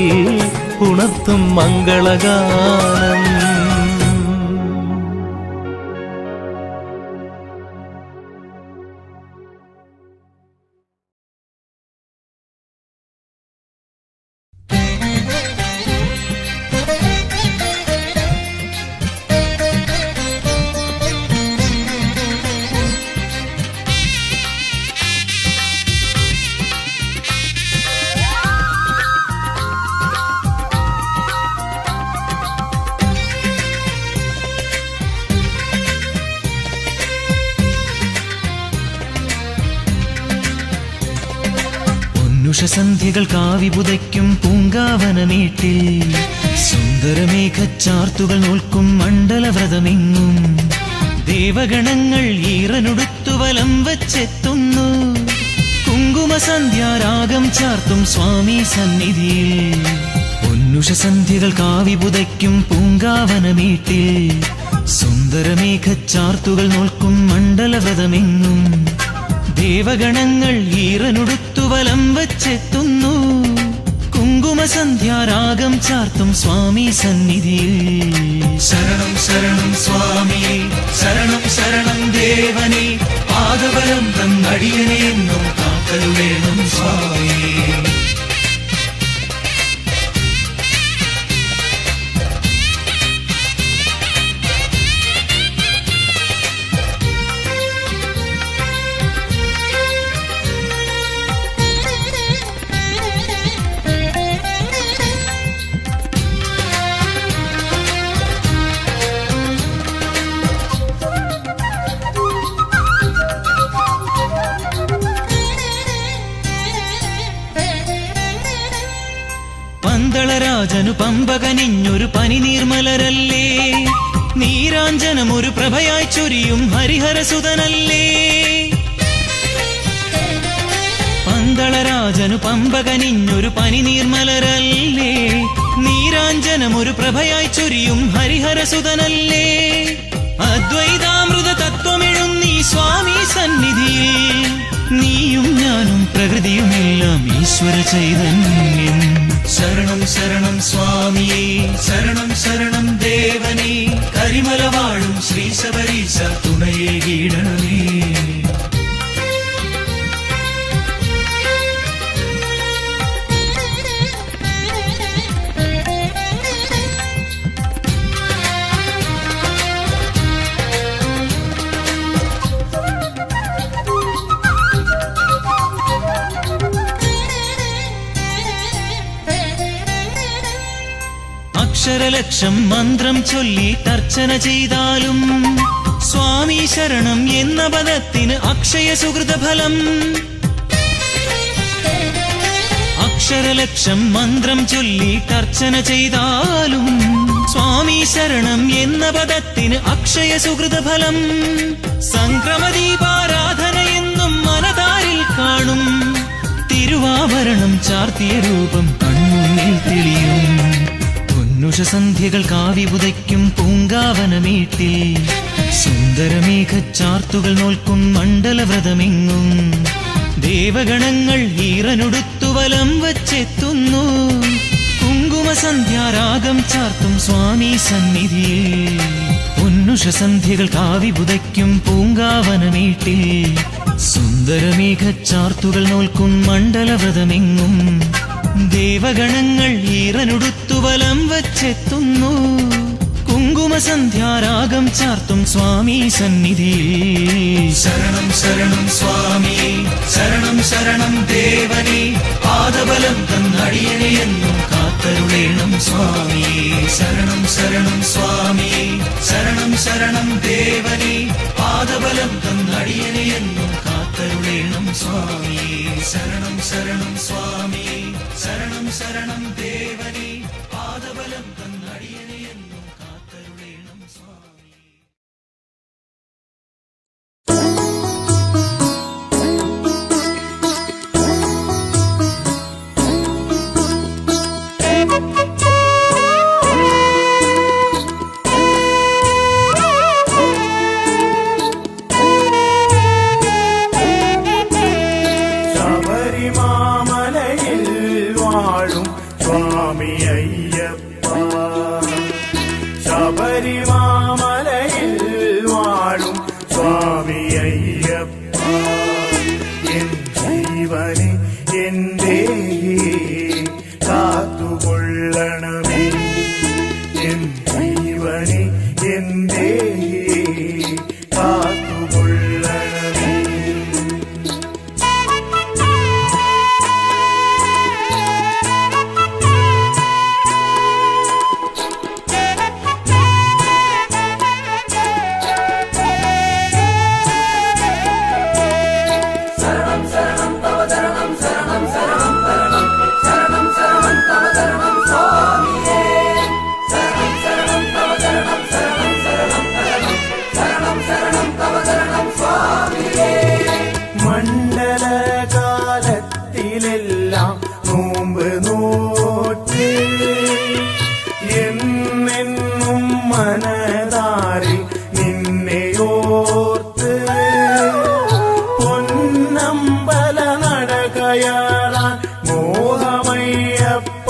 [SPEAKER 6] ഉണർത്തും മംഗളഗാനം.
[SPEAKER 8] ഉഷസന്ധ്യകൾ കാവിപുതയ്ക്കും പൂങ്കാവനമേട്ടിൽ സുന്ദരമേഘച്ചാർത്തുകൾ നോൽക്കും മണ്ഡലവ്രതമെങ്ങും ദേവഗണങ്ങൾ ഈറനുടുത്തു വലം വച്ചെത്തുന്നു. കുങ്കുമസന്ധ്യാരാഗം ചാർത്തും സ്വാമി സന്നിധിയിൽ പൊന്നുഷസന്ധ്യകൾ കാവിപുതയ്ക്കും പൂങ്കാവനമേട്ടിൽ സുന്ദരമേഘച്ചാർത്തുകൾ നോൽക്കും മണ്ഡലവ്രതമെങ്ങും ദേവഗണങ്ങൾ ഈറനുടുത്തു വലം വച്ചെത്തുന്നു. കുങ്കുമസന്ധ്യാരാഗം ചാർത്തും സ്വാമി സന്നിധിയിൽ ശരണം ശരണം സ്വാമി ശരണം ശരണം ദേവനെ പാദബലം തന്നടിയനെ എന്നും കാക്കരുളേണം സ്വാമി. പന്തളരാജനു പമ്പകനിഞ്ഞൊരു പനിനീർമലരല്ലേ നീരാഞ്ജനമൊരു പ്രഭയായി ചൊരിയും ഹരിഹരസുതനല്ലേ. പന്തളരാജനു പമ്പകനിഞ്ഞൊരു പനിനീർമലരല്ലേ നീരാഞ്ജനമൊരു പ്രഭയായി ചൊരിയും ഹരിഹരസുതനല്ലേ. അദ്വൈതാമൃത തത്വമെഴുന്നീ സ്വാമി സന്നിധിയിൽ നീയും ഞാനും പ്രകൃതിയുമെല്ലാം ഈശ്വര ചൈതന്യം. ശരണം ശരണം സ്വാമിയേ ശരണം ശരണം ദേവനേ കരിമല വാഴും ശ്രീ ശബരീശ തുണയേ കീടണമേ. അക്ഷരലക്ഷം മന്ത്രം ചൊല്ലി തർച്ചന ചെയ്താലും സ്വാമി ശരണം എന്ന പദത്തിന് അക്ഷയ സുഹൃതഫലം. അക്ഷരലക്ഷം മന്ത്രം ചൊല്ലി തർച്ചന ചെയ്താലും സ്വാമി ശരണം എന്ന പദത്തിന് അക്ഷയ സുഹൃതഫലം. സംക്രമദീപാരാധന എന്നും മനതാരിൽ കാണും തിരുവാഭരണം ചാർത്തിയ രൂപം കൺമുന്നിൽ തെളിയും. പൊന്നുഷസന്ധ്യകൾ കാവിപുതയ്ക്കും പൂങ്കാവനമേട്ടിൽ സുന്ദരമേഘച്ചാർത്തുകൾ നോൽക്കും മണ്ഡലവ്രതമെങ്ങും ദേവഗണങ്ങൾ ഈറനുടുത്തു വലം വച്ചെത്തുന്നു. കുങ്കുമസന്ധ്യാരാഗം ചാർത്തും സ്വാമി സന്നിധിയിൽ പൊന്നുഷസന്ധ്യകൾ കാവിപുതയ്ക്കും പൂങ്കാവനമേട്ടിൽ സുന്ദരമേഘച്ചാർത്തുകൾ നോൽക്കും മണ്ഡലവ്രതമെങ്ങും ദേവഗണങ്ങൾ ഈറനുടുത്തു വലം വച്ചെത്തുന്നു. കുങ്കുമസന്ധ്യാരാഗം ചാർത്തും സ്വാമി സന്നിധിയിൽ ശരണം ശരണം സ്വാമി ശരണം ശരണം ദേവനേ പാദബലം തന്നടിയനെ എന്നും കാത്തരുളേണം സ്വാമി. ശരണം ശരണം സ്വാമി ശരണം ശരണം ദേവനേ പാദബലം തന്നടിയനെ എന്നും കാത്തരുളേണം സ്വാമി. ശരണം ശരണം സ്വാമി ശരണം ശരണം ദേവനേ പാദബലം തന്നടിയനെ എന്നും കാത്തരുളേണം സ്വാമി.
[SPEAKER 1] വാഴും സ്വാമി അയ്യപ്പ ശബരിമാമലയിൽ വാഴും സ്വാമി അയ്യപ്പ എൻ ജീവനെ എന്റെ കാത്തുകൊള്ളണമേ എൻ ജീവനെ എന്റെ കാത്തുകൊള്ളണമേ മണ്ഡലകാലത്തിലെല്ലാം നോമ്പ് നോറ്റ് എന്നെന്നും മനതാരിൽ നിന്നെയോർത്ത് പൊന്നമ്പല നടകയറാൻ മോഹമയ്യപ്പ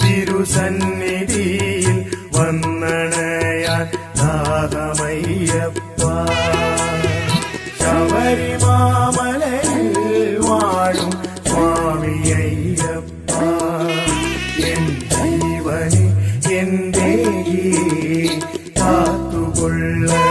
[SPEAKER 1] തിരുസന്നിധിയിൽ വന്നണയാൻ ദാഹമയ്യപ്പ ശബരിമാമലയിൽ വാഴും സ്വാമി അയ്യപ്പ എൻ ജീവനെ എന്റെ കാത്തുകൊള്ളണമേ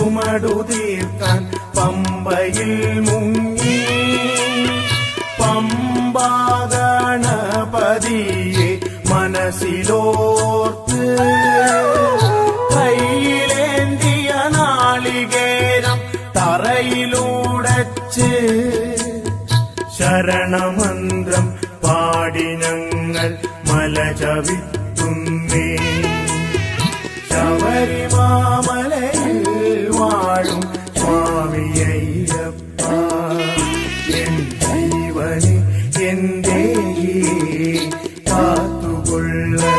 [SPEAKER 1] ചുമടുതീർക്കാൻ പമ്പയിൽ മുങ്ങി പമ്പാഗണപതിയെ മനസ്സിലോർത്ത് കയ്യിലേന്തിയ നാളികേരം തറയിലൂടച്ച് ശരണമന്ത്രം പാടി ഞങ്ങൾ മല ചവിട്ടുന്നേ ശബരിമാമലയിൽ വാഴും സ്വാമി അയ്യപ്പ എൻ ജീവനെ എന്റെ കാത്തുകൊള്ളണമേ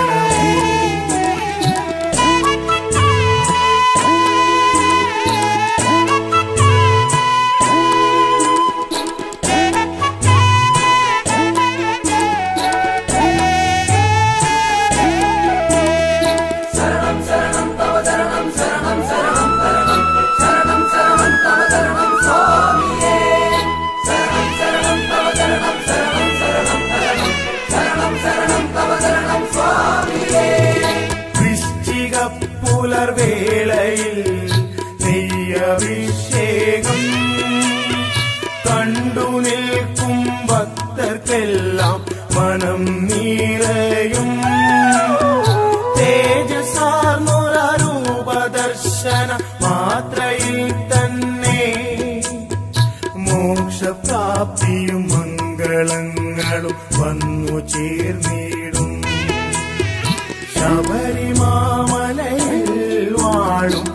[SPEAKER 1] പുലർവേളയിൽ നെയ്യഭിഷേകം കണ്ടു നിൽക്കും ഭക്തർക്കെല്ലാം മനം നിറയും തേജസാർന്നൊരൂപദർശന മാത്രയിൽ തന്നെ മോക്ഷപ്രാപ്തിയും മംഗളങ്ങളും വന്നു ചേർന്നിടും ശബരിമാമലയിൽ വാഴും